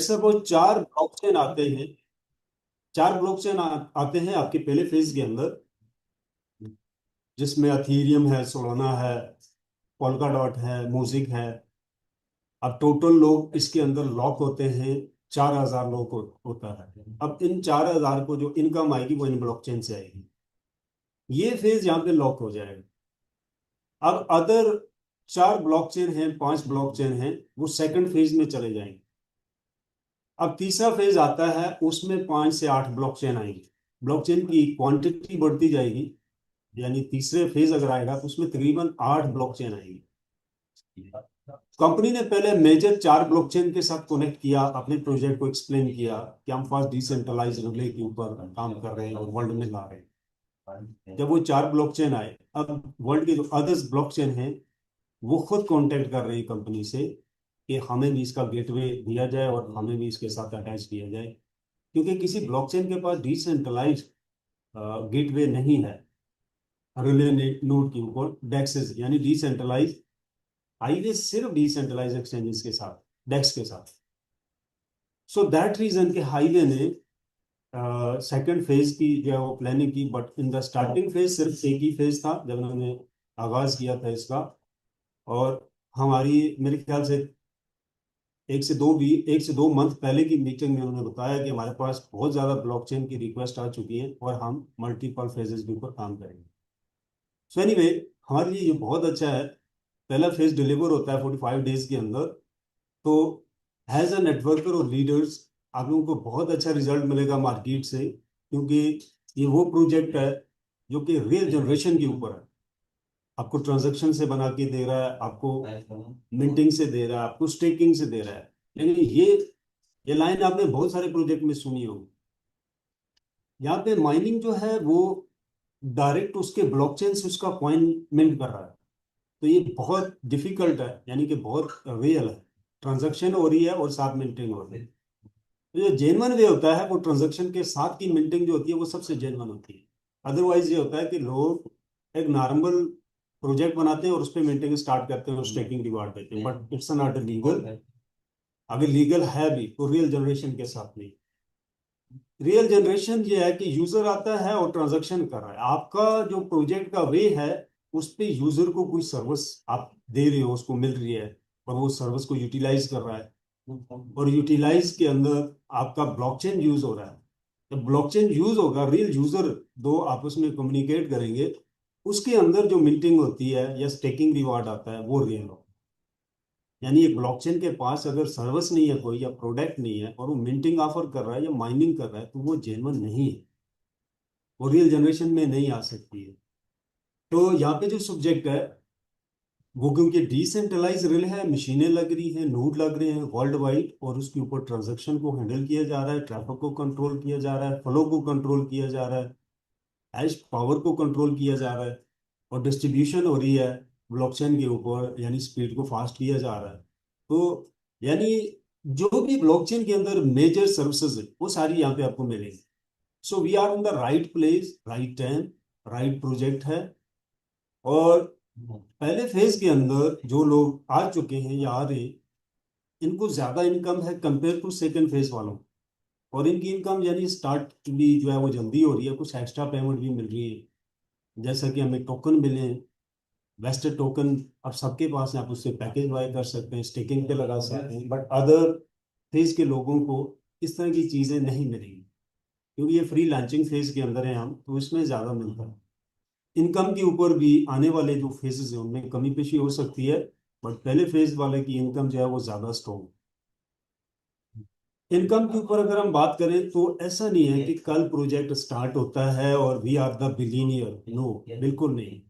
Suppose चार blockchain आते हैं, चार ब्लॉकचेन आते हैं आपके पहले फेज के अंदर, जिसमें अथीरियम है, सोलाना है, पोल्का डॉट है, म्यूजिक है। अब टोटल लोग इसके अंदर लॉक होते हैं 4,000 लोग होता है। अब इन 4,000 को जो इनकम आएगी वो इन ब्लॉकचेन से आएगी। ये फेज यहाँ पे लॉक हो जाएगा। अब अदर चार ब्लॉकचेन हैं, पांच ब्लॉकचेन हैं, वो सेकंड फेज में चले जाएंगे। अब तीसरा फेज आता है, उसमें 5 से 8 ब्लॉकचेन आएंगे। ब्लॉकचेन की क्वांटिटी बढ़ती जाएगी, यानी तीसरे फेज अगर आएगा तो उसमें तकरीबन 8 ब्लॉकचेन आएंगी। कंपनी ने पहले मेजर चार ब्लॉकचेन के साथ कनेक्ट किया, अपने प्रोजेक्ट को एक्सप्लेन किया कि हम फास्ट डिसेंट्रलाइज रिले के ऊपर काम कर रहे हैं और वर्ल्ड में ला रहे हैं। जब वो चार ब्लॉकचेन आए, अब वर्ल्ड के जो अदर्स ब्लॉकचेन हैं वो खुद कांटेक्ट कर रही है कंपनी से कि हमें भी इसका गेटवे दिया जाए और हमें भी इसके साथ अटैच किया जाए। क्योंकि किसी ब्लॉकचेन के पास डिसेंट्रलाइज गेटवे नहीं है रिले नोड के ऊपर, डेक्सेस यानी डिसेंट्रलाइज हाईवे सिर्फ डिसेंट्रलाइज एक्सचेंजेस के साथ, डेक्स के साथ। सो दैट रीजन के हाईवे ने सेकंड फेज की जो है वो प्लानिंग की, but in the starting phase सिर्फ एक ही फेज था जब उन्होंने आगाज किया था इसका। और हमारी मेरे ख्याल से 1 से 2 मंथ पहले की मीटिंग में उन्होंने बताया कि हमारे पास बहुत ज़्यादा ब्लॉकचेन की रिक्वेस्ट आ चुकी है और हम मल्टीपल फेजेस के ऊपर काम करेंगे। सो एनीवे, हमारे लिए ये बहुत अच्छा है। पहला फेज डिलीवर होता है 45 डेज के अंदर। तो एज अ नेटवर्कर और लीडर्स आप लोगों को बहुत अच्छा रिजल्ट मिलेगा मार्केट से, क्योंकि ये वो प्रोजेक्ट है जो कि रियल जनरेशन के ऊपर है। आपको ट्रांजैक्शन से बना के दे रहा है, आपको मिंटिंग से दे रहा है, आपको स्टेकिंग से दे रहा है। लेकिन ये लाइन आपने बहुत सारे प्रोजेक्ट में सुनी होगी। यहाँ पे माइनिंग जो है वो डायरेक्ट उसके ब्लॉकचेन से उसका कॉइन मिंट कर रहा है। तो ये बहुत डिफिकल्ट है, यानी कि बहुत रियल है। ट्रांजैक्शन हो रही है और साथ मिंटिंग हो रही है। तो जो जेन्युइन वे होता है वो ट्रांजैक्शन के साथ की मिंटिंग जो होती है वो सबसे जेन्युइन होती है। अदरवाइज ये होता है कि लोग एक नॉर्मल प्रोजेक्ट बनाते हैं और उस पर मिंटिंग स्टार्ट करते हैं और स्टेकिंग रिवार्ड देते हैं, बट इट्स नॉट लीगल। अगर लीगल है भी तो रियल जनरेशन के साथ नहीं। रियल जनरेशन ये है कि यूजर आता है और ट्रांजैक्शन कर रहा है। आपका जो प्रोजेक्ट का वे है उस पे यूजर को कोई सर्विस आप दे रहे हो, उसको मिल रही है और वो सर्विस को यूटिलाइज कर रहा है। और यूटिलाइज के अंदर आपका ब्लॉकचेन यूज हो रहा है। जब ब्लॉकचेन यूज होगा, रियल यूजर दो आपस में कम्युनिकेट करेंगे, उसके अंदर जो मिंटिंग होती है या स्टेकिंग रिवार्ड आता है वो रियल हो। यानी एक ब्लॉकचेन के पास अगर सर्विस नहीं है कोई या प्रोडक्ट नहीं है और वो मिंटिंग ऑफर कर रहा है या माइनिंग कर रहा है तो वो जेन्युइन नहीं है, वो रियल जनरेशन में नहीं आ सकती है। तो यहाँ पे जो सब्जेक्ट है वो, क्योंकि डिसेंट्रलाइज रिल है, मशीनें लग रही हैं, नोड लग रहे हैं वर्ल्ड वाइड, और उसके ऊपर ट्रांजैक्शन को हैंडल किया जा रहा है, ट्रैफिक को कंट्रोल किया जा रहा है, फ्लो को कंट्रोल किया जा रहा है, हैश पावर को कंट्रोल किया जा रहा है, और डिस्ट्रीब्यूशन हो रही है ब्लॉकचेन के ऊपर, यानी स्पीड को फास्ट किया जा रहा है। तो यानी जो भी ब्लॉकचेन के अंदर मेजर सर्विसेज है वो सारी यहाँ पे आपको मिलेंगी। So we are in the right place, right time, right project है। और पहले फेज के अंदर जो लोग आ चुके हैं या आ रहे हैं, इनको ज्यादा इनकम है कंपेयर टू सेकंड फेज वालों। और इनकी इनकम यानी स्टार्ट भी जो है वो जल्दी हो रही है, कुछ एक्स्ट्रा पेमेंट भी मिल रही है। जैसा कि हमें टोकन मिले हैं, वेस्टेड टोकन अब सबके पास है, आप उससे पैकेज बाय कर सकते हैं, स्टेकिंग पे लगा सकते हैं। बट अदर फेज के लोगों को इस तरह की चीजें नहीं मिलेंगी, क्योंकि ये फ्री लॉन्चिंग फेज के अंदर है हम, तो इसमें ज्यादा मिलता है। इनकम के ऊपर भी आने वाले जो फेजेस हैं उनमें कमी पेशी हो सकती है, बट पहले फेज वाले की इनकम जो है वो ज्यादा स्ट्रॉन्ग। इनकम के ऊपर अगर हम बात करें तो ऐसा नहीं है कि कल प्रोजेक्ट स्टार्ट होता है और we are the billionaire, no, बिल्कुल नहीं।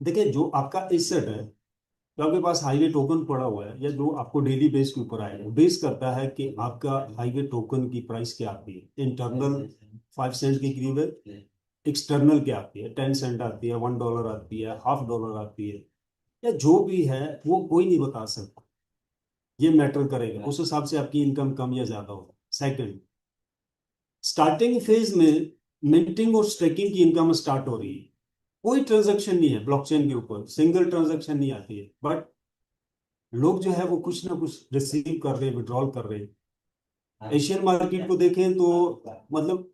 देखिए, जो आपका एसेट है, तो आपके पास हाईवे टोकन पड़ा हुआ है या जो आपको डेली बेस के ऊपर आएगा, बेस करता है कि आपका हाईवे टोकन की प्राइस क्या आती है। इंटरनल 5 सेंट के करीब है, एक्सटर्नल क्या आती है, 10 सेंट आती है, $1 आती है, $0.5 आती है, या जो भी है वो कोई नहीं बता सकता। ये मैटर करेगा, उस हिसाब से आपकी इनकम कम या ज्यादा होगा। सेकंड, स्टार्टिंग फेज में मिंटिंग और स्टेकिंग की इनकम स्टार्ट हो रही है। कोई ट्रांजैक्शन नहीं है ब्लॉकचेन के ऊपर, सिंगल ट्रांजैक्शन नहीं आती है, बट लोग जो है वो कुछ ना कुछ रिसीव कर रहे हैं, विड्रॉल कर रहे हैं। एशियन मार्केट को देखें तो मतलब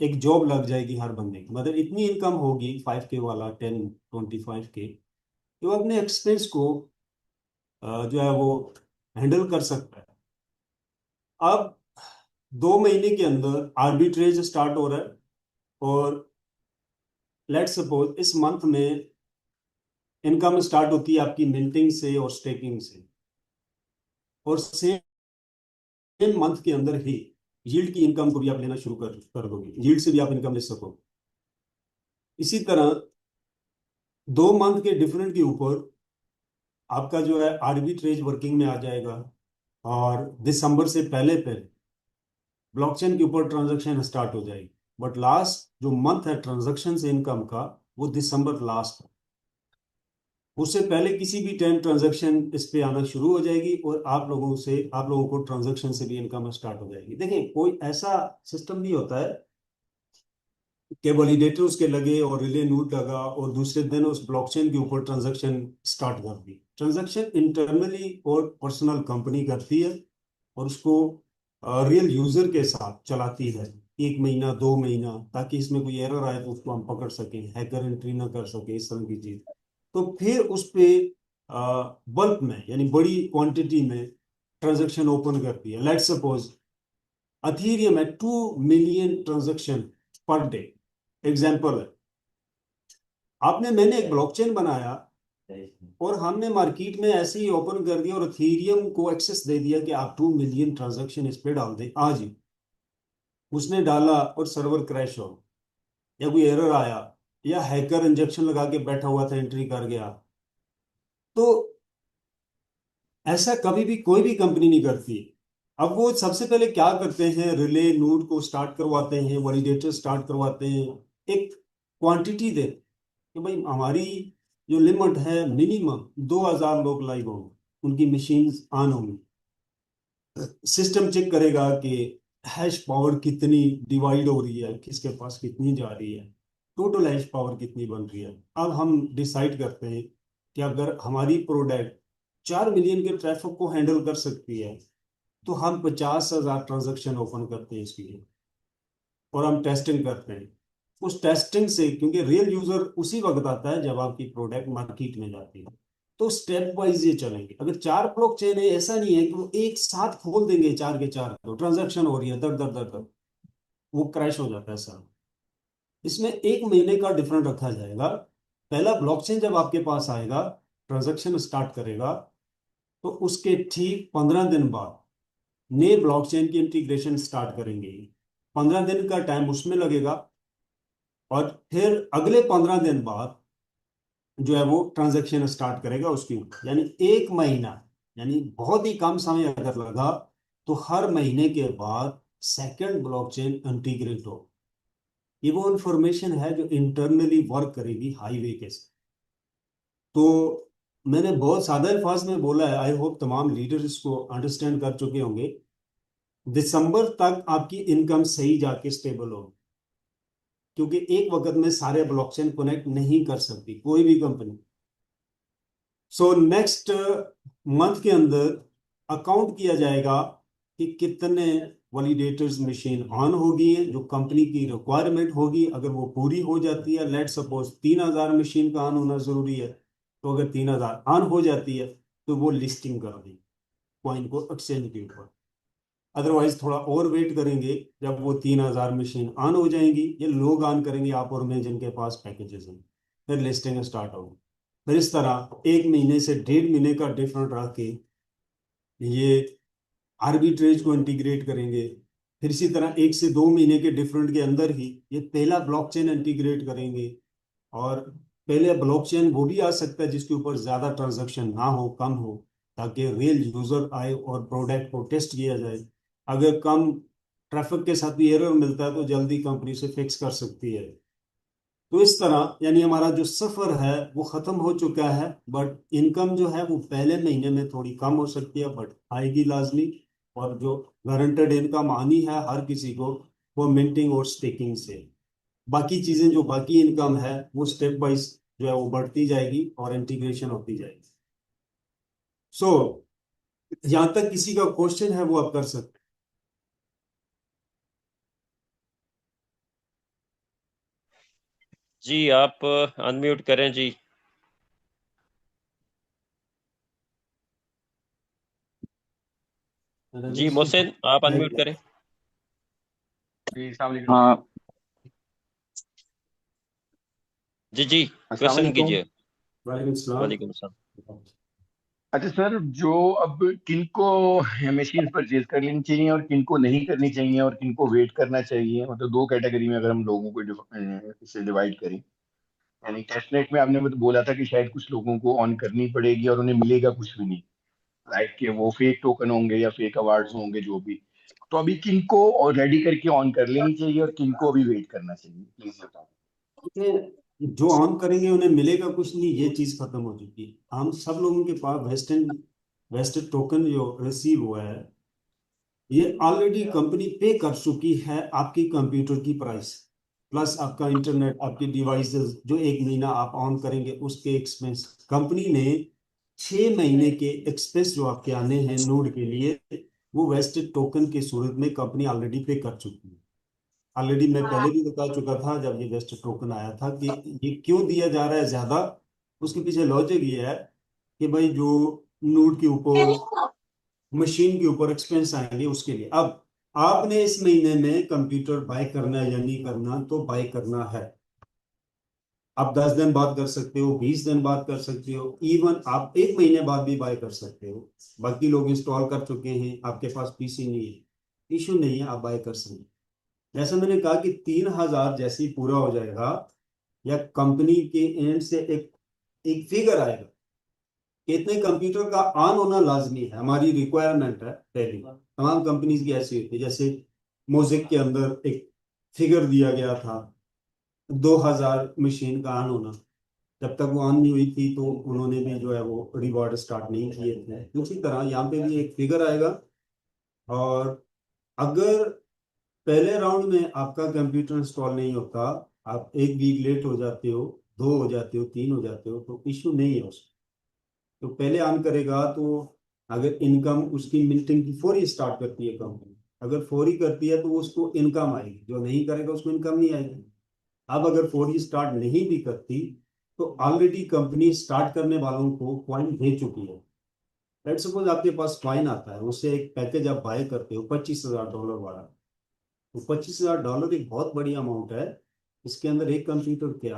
एक जॉब लग जाएगी हर बंदे की, मतलब इतनी इनकम होगी 5K वाला, 10-25K, कि वो अपने एक्सपेंस को जो है वो हैंडल कर सकता है। अब 2 महीने के अंदर आर्बिट्रेज स्टार्ट हो रहा है, और लेट्स सपोज इस मंथ में इनकम स्टार्ट होती है आपकी मिंटिंग से और स्टेकिंग से, और सेम मंथ के अंदर ही यील्ड की इनकम को भी आप लेना शुरू कर दोगे, यील्ड से भी आप इनकम ले सको। इसी तरह 2 मंथ के डिफरेंट के ऊपर आपका जो है आर्बिट्रेज वर्किंग में आ जाएगा, और दिसंबर से पहले पहले ब्लॉकचेन के ऊपर ट्रांजैक्शन स्टार्ट हो जाएगी। बट लास्ट जो मंथ है ट्रांजैक्शन से इनकम का, वो दिसंबर लास्ट है। उससे पहले किसी भी टाइम ट्रांजैक्शन इस पे आना शुरू हो जाएगी, और आप लोगों को ट्रांजैक्शन से भी इनकम स्टार्ट हो जाएगी। देखिए, कोई ऐसा सिस्टम नहीं होता है कि वैलिडेटर उसके लगे और रिले नोड लगा और दूसरे दिन उस ब्लॉकचेन के ऊपर ट्रांजैक्शन स्टार्ट कर दी। ट्रांजैक्शन इंटरनली और पर्सनल कंपनी करती है, और उसको रियल यूजर के साथ चलाती है 1 महीना 2 महीना, ताकि इसमें कोई एरर आए तो उसको हम पकड़ सकें, हैकर एंट्री ना कर सके, इस तरह की चीज। तो फिर उस पे बल्क में यानी बड़ी क्वांटिटी में ट्रांजैक्शन ओपन करती है। लेट्स सपोज अथीरियम है 2 million transaction per day, example है। मैंने एक ब्लॉकचेन बनाया, और हमने मार्केट में ऐसे ही ओपन कर दिया, और इथेरियम को एक्सेस दे दिया कि आप 2 मिलियन ट्रांजैक्शन इस पे डाल दें आज ही। उसने डाला और सर्वर क्रैश हो, या कोई एरर आया, या हैकर इंजेक्शन लगा के बैठा हुआ था एंट्री कर गया, तो ऐसा कभी भी कोई भी कंपनी नहीं करती। अब वो सबसे पहले क्या करते हैं, रिले नोड को स्टार्ट करवाते हैं, वैलिडेटर स्टार्ट करवाते हैं, एक क्वांटिटी दे कि भाई हमारी जो लिमिट है मिनिमम 2,000 लोग लाइव होंगे, उनकी मशीन ऑन होंगी। सिस्टम चेक करेगा कि हैश पावर कितनी डिवाइड हो रही है, किसके पास कितनी जा रही है, टोटल हैश पावर कितनी बन रही है। अब हम डिसाइड करते हैं कि अगर हमारी प्रोडक्ट 4 मिलियन के ट्रैफिक को हैंडल कर सकती है, तो हम 50,000 ट्रांजेक्शन ओपन करते हैं इसके लिए, और हम टेस्टिंग करते हैं। उस टेस्टिंग से, क्योंकि रियल यूजर उसी वक्त आता है जब आपकी प्रोडक्ट मार्केट में जाती है, तो स्टेप वाइज ये चलेंगे। अगर 4 ब्लॉकचेन है, ऐसा नहीं है कि वो एक साथ खोल देंगे चार के चार, तो ट्रांजैक्शन हो रही है दर दर दर दर, वो क्रैश हो जाता है सर। इसमें 1 महीने का डिफरेंट रखा जाएगा। पहला ब्लॉकचेन जब आपके पास आएगा, ट्रांजैक्शन स्टार्ट करेगा, तो उसके ठीक 15 दिन बाद नए ब्लॉकचेन की इंटीग्रेशन स्टार्ट करेंगे। 15 दिन का टाइम उसमें लगेगा, और फिर अगले 15 दिन बाद जो है वो ट्रांजैक्शन स्टार्ट करेगा उसकी ऊपर। यानी 1 महीना, यानी बहुत ही कम समय अगर लगा, तो हर महीने के बाद सेकंड ब्लॉकचेन इंटीग्रेट हो। ये वो इंफॉर्मेशन है जो इंटरनली वर्क करेगी हाईवे के साथ। तो मैंने बहुत सादा अल्फाज में बोला है, आई होप तमाम लीडर्स इसको अंडरस्टैंड कर चुके होंगे। दिसंबर तक आपकी इनकम सही जाके स्टेबल होगी, क्योंकि एक वक्त में सारे ब्लॉकचेन कनेक्ट नहीं कर सकती कोई भी कंपनी। सो नेक्स्ट मंथ के अंदर अकाउंट किया जाएगा कि कितने वैलिडेटर्स मशीन ऑन होगी है, जो कंपनी की रिक्वायरमेंट होगी। अगर वो पूरी हो जाती है, लेट सपोज 3,000 मशीन का ऑन होना जरूरी है, तो अगर 3,000 ऑन हो जाती है, तो वो लिस्टिंग कर दी कॉइन को एक्सचेंज के ऊपर। अदरवाइज थोड़ा और वेट करेंगे, जब वो 3,000 मशीन ऑन हो जाएंगी, ये लोग ऑन करेंगे आप और मैं जिनके पास पैकेजेस हैं, फिर लिस्टिंग स्टार्ट होगी। फिर इस तरह 1 महीने से 1.5 महीने का डिफरेंट रख के ये आर्बिट्रेज को इंटीग्रेट करेंगे। फिर इसी तरह 1 से 2 महीने के डिफरेंट के अंदर ही ये पहला ब्लॉकचेन इंटीग्रेट करेंगे। और पहले ब्लॉकचेन वो भी आ सकता है जिसके ऊपर ज्यादा ट्रांजैक्शन ना हो, कम हो, ताकि रियल यूजर आए और प्रोडक्ट को टेस्ट किया जाए। अगर कम ट्रैफिक के साथ भी एरर मिलता है, तो जल्दी कंपनी से फिक्स कर सकती है। तो इस तरह यानी हमारा जो सफर है वो खत्म हो चुका है। बट इनकम जो है वो पहले महीने में थोड़ी कम हो सकती है, बट आएगी लाजमी। और जो गारंटेड इनकम आनी है हर किसी को, वो मिंटिंग और स्टेकिंग से। बाकी चीजें जो बाकी इनकम है वो स्टेप वाइज जो है वो बढ़ती जाएगी और इंटीग्रेशन होती जाएगी। सो यहाँ तक किसी का क्वेश्चन है वो आप कर सकते जी आप अनम्यूट करें जी। हैं। जी रमेश जी मोहसिन आप है अनम्यूट क्या? करें। जी अस्सलाम वालेकुम। हाँ। जी जी अस्सलाम क्वेश्चन वालेकुम। कीजिए। वालेकुम सलाम। वालेकुम सलाम। अच्छा सर, जो अब किनको मशीन परचेज कर लेनी चाहिए और किनको नहीं करनी चाहिए और किनको वेट करना चाहिए, मतलब दो कैटेगरी में अगर हम लोगों को इसे डिवाइड करें। यानी टेस्टनेट में आपने मतलब बोला था कि शायद कुछ लोगों को ऑन करनी पड़ेगी और उन्हें मिलेगा कुछ भी नहीं, लाइक कि वो फेक टोकन होंगे या फेक अवार्ड्स होंगे जो भी। तो अभी किनको रेडी करके ऑन कर लेनी चाहिए और किनको अभी वेट करना चाहिए, प्लीज बताओ। देखिए, जो ऑन करेंगे उन्हें मिलेगा कुछ नहीं, ये चीज खत्म हो चुकी है। हम सब लोगों के पास वेस्टेड टोकन जो रिसीव हुआ है, ये ऑलरेडी कंपनी पे कर चुकी है आपकी कंप्यूटर की प्राइस, प्लस आपका इंटरनेट, आपके डिवाइसेस जो एक महीना आप ऑन करेंगे उसके एक्सपेंस। कंपनी ने 6 महीने के एक्सपेंस जो आपके आने हैं नोड के लिए, वो वेस्टेड टोकन की सूरत में कंपनी ऑलरेडी पे कर चुकी है। ऑलरेडी मैं पहले भी बता चुका था जब ये वेस्टेड टोकन आया था कि ये क्यों दिया जा रहा है ज्यादा। उसके पीछे लॉजिक ये है कि भाई जो नोड के ऊपर, मशीन के ऊपर एक्सपेंस आएंगे उसके लिए। अब आपने इस महीने में कंप्यूटर बाय करना है या नहीं करना, तो बाय करना है। आप 10 दिन बाद कर सकते हो, 20 दिन बाद कर सकते हो, इवन आप 1 महीने बाद भी बाय कर सकते हो। बाकी लोग इंस्टॉल कर चुके हैं, आपके पास पीसी नहीं है, इशू नहीं है, आप बाय कर सकते हैं। जैसा मैंने कहा कि 3,000 जैसे ही पूरा हो जाएगा, या कंपनी के एंड से एक एक फिगर आएगा कि इतने कंप्यूटर का ऑन होना लाजमी है, हमारी रिक्वायरमेंट है। पहली तमाम कंपनीज की ऐसी होती है, जैसे मोजिक के अंदर एक फिगर दिया गया था 2,000 मशीन का ऑन होना। जब तक वो ऑन नहीं हुई थी तो उन्होंने भी जो है वो रिवॉर्ड स्टार्ट नहीं किए थे। उसी तरह यहाँ पे भी एक फिगर आएगा, और अगर पहले राउंड में आपका कंप्यूटर इंस्टॉल नहीं होता, आप एक वीक लेट हो जाते हो, 2 हो जाते हो, 3 हो जाते हो, तो इश्यू नहीं है उसमें। तो पहले ऑन करेगा तो अगर इनकम उसकी मिल्टिंग की फौरी स्टार्ट करती है कंपनी, अगर फौरी करती है तो उसको इनकम आएगी, जो नहीं करेगा उसको इनकम नहीं आएगी। अब अगर फौरी स्टार्ट नहीं भी करती तो ऑलरेडी कंपनी स्टार्ट करने वालों को कॉइन दे चुकी है। लेट्स सपोज आपके पास कॉइन आता है, उससे एक पैकेज आप बाय करते हो $25,000 वाला। तो $25,000 एक बहुत बड़ी अमाउंट है। इसके अंदर एक कंप्यूटर क्या,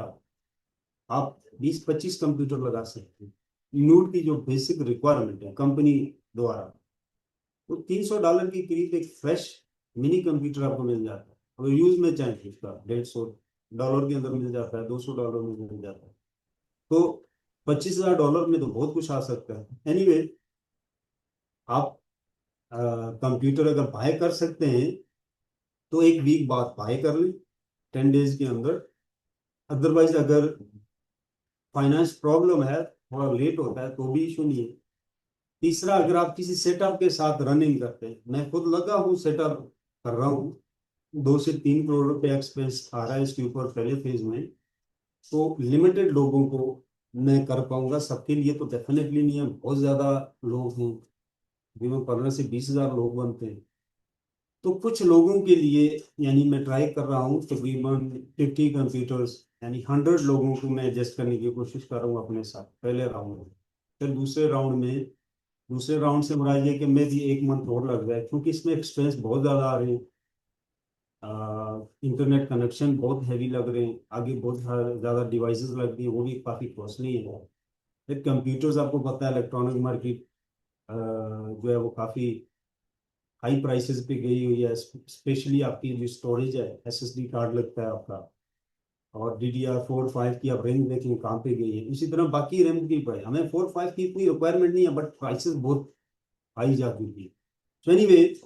आप 20-25 कंप्यूटर लगा सकते हैं। नूड की जो बेसिक रिक्वायरमेंट है कंपनी द्वारा, तो $300 के करीब एक फ्रेश मिनी कंप्यूटर आपको मिल जाता है। अगर यूज में चाहिए उसका $150 के अंदर मिल जाता है, $200 में मिल जाता है। तो $25,000 में तो बहुत कुछ आ सकता है। एनीवे, आप कंप्यूटर अगर बाय कर सकते हैं तो एक वीक बाद बाय कर लें, 10 डेज के अंदर। अदरवाइज अगर फाइनेंस प्रॉब्लम है, थोड़ा लेट होता है, तो भी इशू नहीं है। तीसरा, अगर आप किसी सेटअप के साथ रनिंग करते हैं, मैं खुद लगा हूँ सेटअप कर रहा हूँ, 2 से 3 करोड़ रुपए एक्सपेंस आ रहा है इसके ऊपर पहले फेज में। तो लिमिटेड लोगों को मैं कर पाऊंगा, सबके लिए तो डेफिनेटली नहीं है, बहुत ज्यादा लोग हैं, जिनमें 15 से 20 हजार लोग बनते हैं। तो कुछ लोगों के लिए, यानी मैं ट्राई कर रहा हूँ तकरीबन 50 कंप्यूटर्स, यानी 100 लोगों को मैं एडजस्ट करने की कोशिश कर रहा हूँ अपने साथ पहले राउंड में। फिर दूसरे राउंड से मुराद ये कि मैं भी 1 मंथ और लग जाए, क्योंकि इसमें एक्सपेंस बहुत ज़्यादा आ रहे हैं। इंटरनेट कनेक्शन बहुत हैवी लग रहे हैं, आगे बहुत ज़्यादा डिवाइसेस लग रही हैं, वो भी काफ़ी कॉस्टली है। फिर कंप्यूटर्स आपको पता है इलेक्ट्रॉनिक मार्केट जो है वो काफ़ी हाई प्राइसेस पे गई हुई है। स्पेशली आपकी जो स्टोरेज है, एसएसडी कार्ड लगता है आपका, और DDR4 5 की आप रैम देखें कहाँ पे गई है। इसी तरह बाकी रैम की प्राइस, हमें 4 5 की कोई रिक्वायरमेंट नहीं है, बट प्राइसेस बहुत हाई जा चुकी है। तो एनीवे,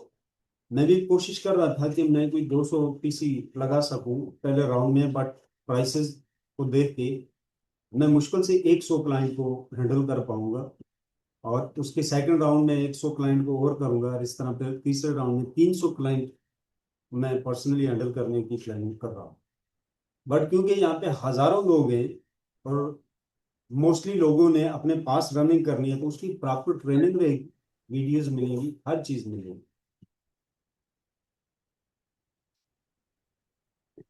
मैं भी कोशिश कर रहा था कि मैं कोई 200 पीसी लगा सकूं पहले राउंड में, बट प्राइसेस को देख के मैं मुश्किल से 100 क्लाइंट को हैंडल कर पाऊंगा, और उसके सेकंड राउंड में 100 क्लाइंट को और करूंगा, और इस तरह फिर तीसरे राउंड में 300 क्लाइंट मैं पर्सनली हैंडल करने की प्लानिंग कर रहा हूँ। बट क्योंकि यहाँ पे हजारों लोग हैं, और मोस्टली लोगों ने अपने पास रनिंग करनी है तो उसकी प्रॉपर ट्रेनिंग रहेगी, वीडियोस मिलेंगी, हर चीज मिलेगी।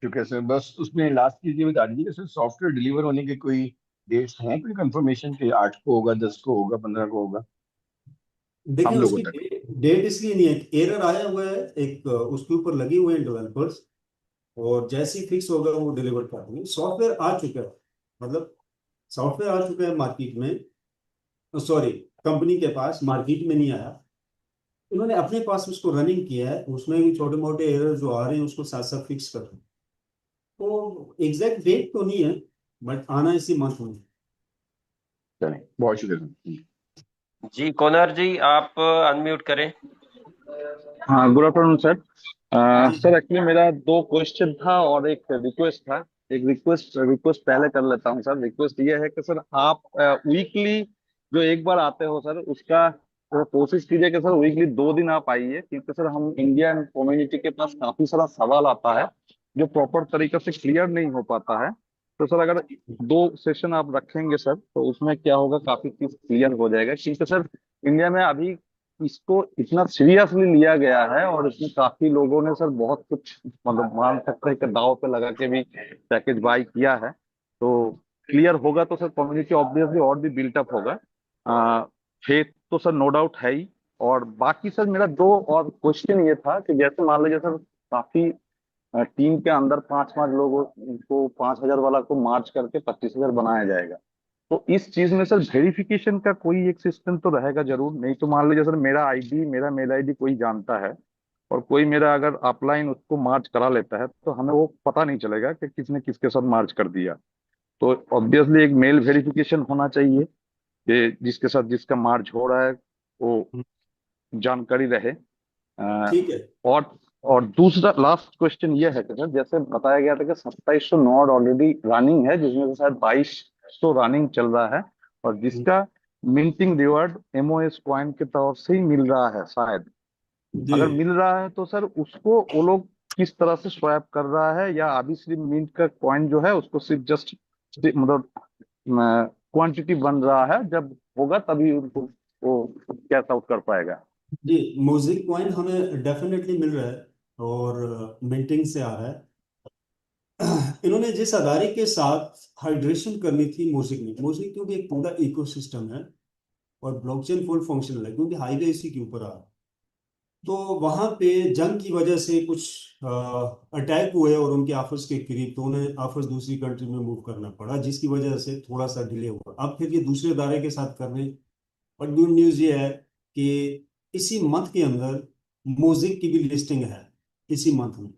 क्योंकि सर बस उसमें लास्ट चीज ये बता दीजिए कि सर सॉफ्टवेयर डिलीवर होने के कोई डेट्स हैं, कोई कंफर्मेशन के 8 को होगा, 10 को होगा, 15 को होगा देखिए हम लोगों उसकी तक? डेट इसलिए नहीं है, एरर आया हुआ है एक, उसके ऊपर लगे हुए हैं डेवलपर्स, और जैसे ही फिक्स होगा वो डिलीवर कर देंगे। सॉफ्टवेयर आ चुका है, मतलब सॉफ्टवेयर आ चुका है मार्केट में, सॉरी कंपनी के पास, मार्केट में नहीं आया। उन्होंने अपने पास उसको रनिंग किया है, उसमें भी छोटे मोटे एरर जो आ रहे हैं उसको साथ साथ फिक्स कर रहे हैं। तो एग्जैक्ट डेट तो नहीं है, बट आना इसी मंथ में। चलें, बहुत शुक्रिया सर। जी कोनर जी, आप अनम्यूट करें। हाँ, गुड आफ्टरनून सर। जी सर एक्चुअली मेरा दो क्वेश्चन था और एक रिक्वेस्ट था। एक रिक्वेस्ट रिक्वेस्ट पहले कर लेता हूँ सर। रिक्वेस्ट ये है कि सर आप वीकली जो एक बार आते हो सर उसका कोशिश कीजिए कि सर वीकली 2 दिन आप आइए, क्योंकि सर हम इंडियन कम्युनिटी के पास काफी सारा सवाल आता है जो प्रॉपर तरीके से क्लियर नहीं हो पाता है। तो सर अगर 2 सेशन आप रखेंगे सर तो उसमें क्या होगा, काफी चीज क्लियर हो जाएगा, क्योंकि सर इंडिया में अभी इसको इतना सीरियसली लिया गया है और इसमें काफी लोगों ने सर बहुत कुछ मतलब मान सकते हैं कि दांव पे लगा के भी पैकेज बाई किया है। तो क्लियर होगा तो सर कम्युनिटी ऑब्वियसली और भी बिल्टअप होगा। फेथ तो सर नो डाउट है ही। और बाकी सर मेरा दो और क्वेश्चन ये था कि जैसे मान लीजिए सर काफी टीम के अंदर 5-5 लोगों को 5,000 वाला को मार्च करके 25,000 बनाया जाएगा। तो इस चीज में सर वेरिफिकेशन का कोई एक सिस्टम तो रहेगा जरूर, नहीं तो मान लीजिए सर मेरा आईडी मेरा मेल आईडी कोई जानता है और कोई मेरा अगर अपलाइन उसको मार्च करा लेता है तो हमें वो पता नहीं चलेगा कि किसने किसके साथ मार्च कर दिया। तो ऑब्वियसली एक मेल वेरिफिकेशन होना चाहिए कि जिसके साथ जिसका मार्च हो रहा है वो जानकारी रहे। अ, ठीक है। और और दूसरा लास्ट क्वेश्चन ये है कि सर जैसे बताया गया था कि 2700 नोड ऑलरेडी रनिंग है, जिसमें से शायद 2200 रनिंग चल रहा है और जिसका मिंटिंग रिवार्ड एमओएस कॉइन के तौर से ही मिल रहा है शायद। जी अगर मिल रहा है तो सर उसको वो लोग किस तरह से स्वैप कर रहा है, या अभी सिर्फ मिंट का कॉइन जो है उसको सिर्फ जस्ट मतलब क्वांटिटी बन रहा है, जब होगा तभी उनको वो कैश आउट कर पाएगा। जी, म्यूजिक कॉइन हमें डेफिनेटली मिल रहा है और मिंटिंग से आ रहा है। इन्होंने जिस अदारे के साथ हाइड्रेशन करनी थी म्यूजिक में, म्यूजिक क्योंकि एक पूरा इकोसिस्टम है और ब्लॉकचेन फुल फंक्शनल है क्योंकि हाईवे इसी के ऊपर आ रहा है, तो वहां पे जंग की वजह से कुछ अटैक हुए और उनके ऑफिस के करीब, तो उन्हें ऑफिस दूसरी कंट्री में मूव करना पड़ा, जिसकी वजह से थोड़ा सा डिले हुआ। अब फिर ये दूसरे अदारे के साथ कर रहे हैं। और गुड न्यूज ये है कि इसी मंथ के अंदर म्यूजिक की भी लिस्टिंग है, इसी मंथ में।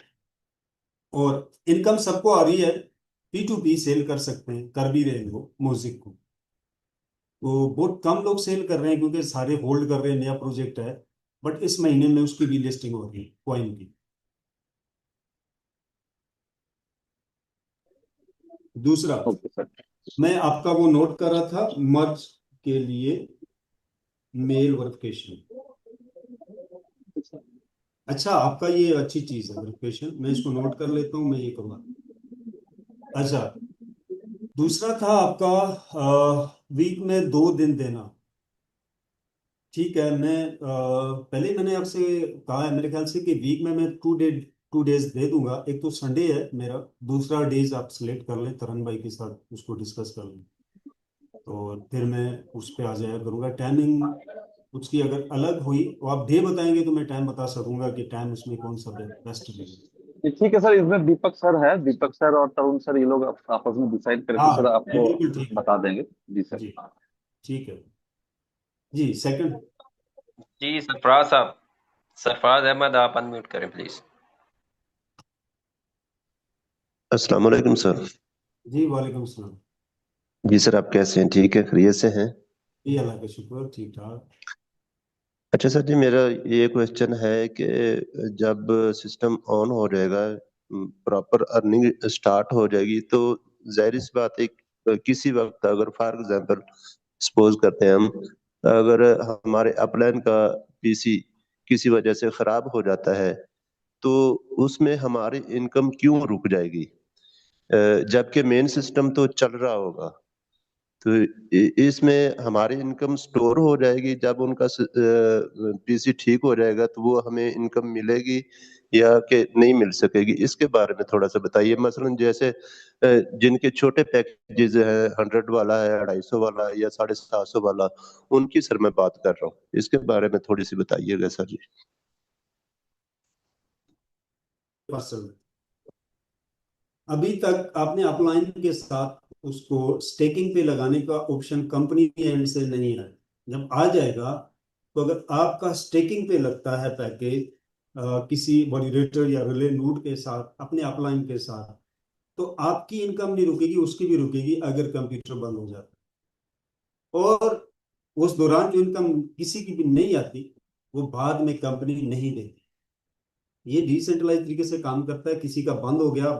और इनकम सबको आ रही है, P2P सेल कर सकते हैं, कर भी रहे हैं वो म्यूजिक को। तो बहुत कम लोग सेल कर रहे हैं क्योंकि सारे होल्ड कर रहे हैं, नया प्रोजेक्ट है। बट इस महीने में उसकी भी लिस्टिंग हो रही है कॉइन की। दूसरा, ओके सर। मैं आपका वो नोट कर रहा था मर्ज के लिए मेल वेरिफिकेशन। अच्छा, आपका ये अच्छी चीज है वेरिफिकेशन, मैं इसको नोट कर लेता हूँ, मैं ये करूँगा। अच्छा, दूसरा था आपका वीक में 2 दिन देना। ठीक है, मैं पहले ही मैंने आपसे कहा है मेरे ख्याल से कि वीक में मैं 2 डेज दे दूंगा। एक तो संडे है मेरा, दूसरा डेज आप सिलेक्ट कर लें, तरण भाई के साथ उसको डिस्कस कर लें, और फिर मैं उस पर आ जाया करूंगा। टाइमिंग उसकी अगर अलग हुई तो आप डे बताएंगे तो मैं टाइम बता सकूंगा कि टाइम उसमें कौन सा बेस्ट रहेगा। ये ठीक है सर, इसमें दीपक सर है, दीपक सर और तरुण सर ये लोग आपस में डिसाइड करके हाँ, सर ये आपको बिल्कुल ठीक है। बता देंगे। जी सर। जी, ठीक है। जी, सेकंड। जी सरफराज साहब, सरफराज अहमद, आप अनम्यूट करें प्लीज। अस्सलाम वालेकुम सर। जी, वालेकुम सलाम। जी सर, आप कैसे हैं? ठीक है, खैरियत से हैं? जी, अल्लाह का शुक्र, ठीक ठाक। अच्छा सर जी, मेरा ये क्वेश्चन है कि जब सिस्टम ऑन हो जाएगा, प्रॉपर अर्निंग स्टार्ट हो जाएगी, तो जाहिर सी बात है किसी वक्त अगर फॉर एग्जांपल सपोज करते हैं हम, अगर हमारे अपलाइन का पीसी किसी वजह से खराब हो जाता है तो उसमें हमारी इनकम क्यों रुक जाएगी, जबकि मेन सिस्टम तो चल रहा होगा? तो इसमें हमारी इनकम स्टोर हो जाएगी, जब उनका पीसी ठीक हो जाएगा तो वो हमें इनकम मिलेगी या कि नहीं मिल सकेगी, इसके बारे में थोड़ा सा बताइए। मसलन जैसे जिनके छोटे पैकेजेस है, 100 वाला है, 250 वाला है या 750 वाला, उनकी सर मैं बात कर रहा हूँ, इसके बारे में थोड़ी सी बताइएगा सर जी। अभी तक आपने अपलाइन के साथ उसको स्टेकिंग पे लगाने का ऑप्शन कंपनी एंड से नहीं है। जब आ जाएगा तो अगर आपका स्टेकिंग पे लगता है पैकेज किसी वैलिडेटर या रिले नोड के साथ अपने अपलाइन के साथ, तो आपकी इनकम नहीं रुकेगी, उसकी भी रुकेगी अगर कंप्यूटर बंद हो जाता है। और उस दौरान जो इनकम किसी की भी नहीं आती वो बाद में कंपनी नहीं देती। ये डिसेंट्रलाइज तरीके से काम करता है, किसी का बंद हो गया,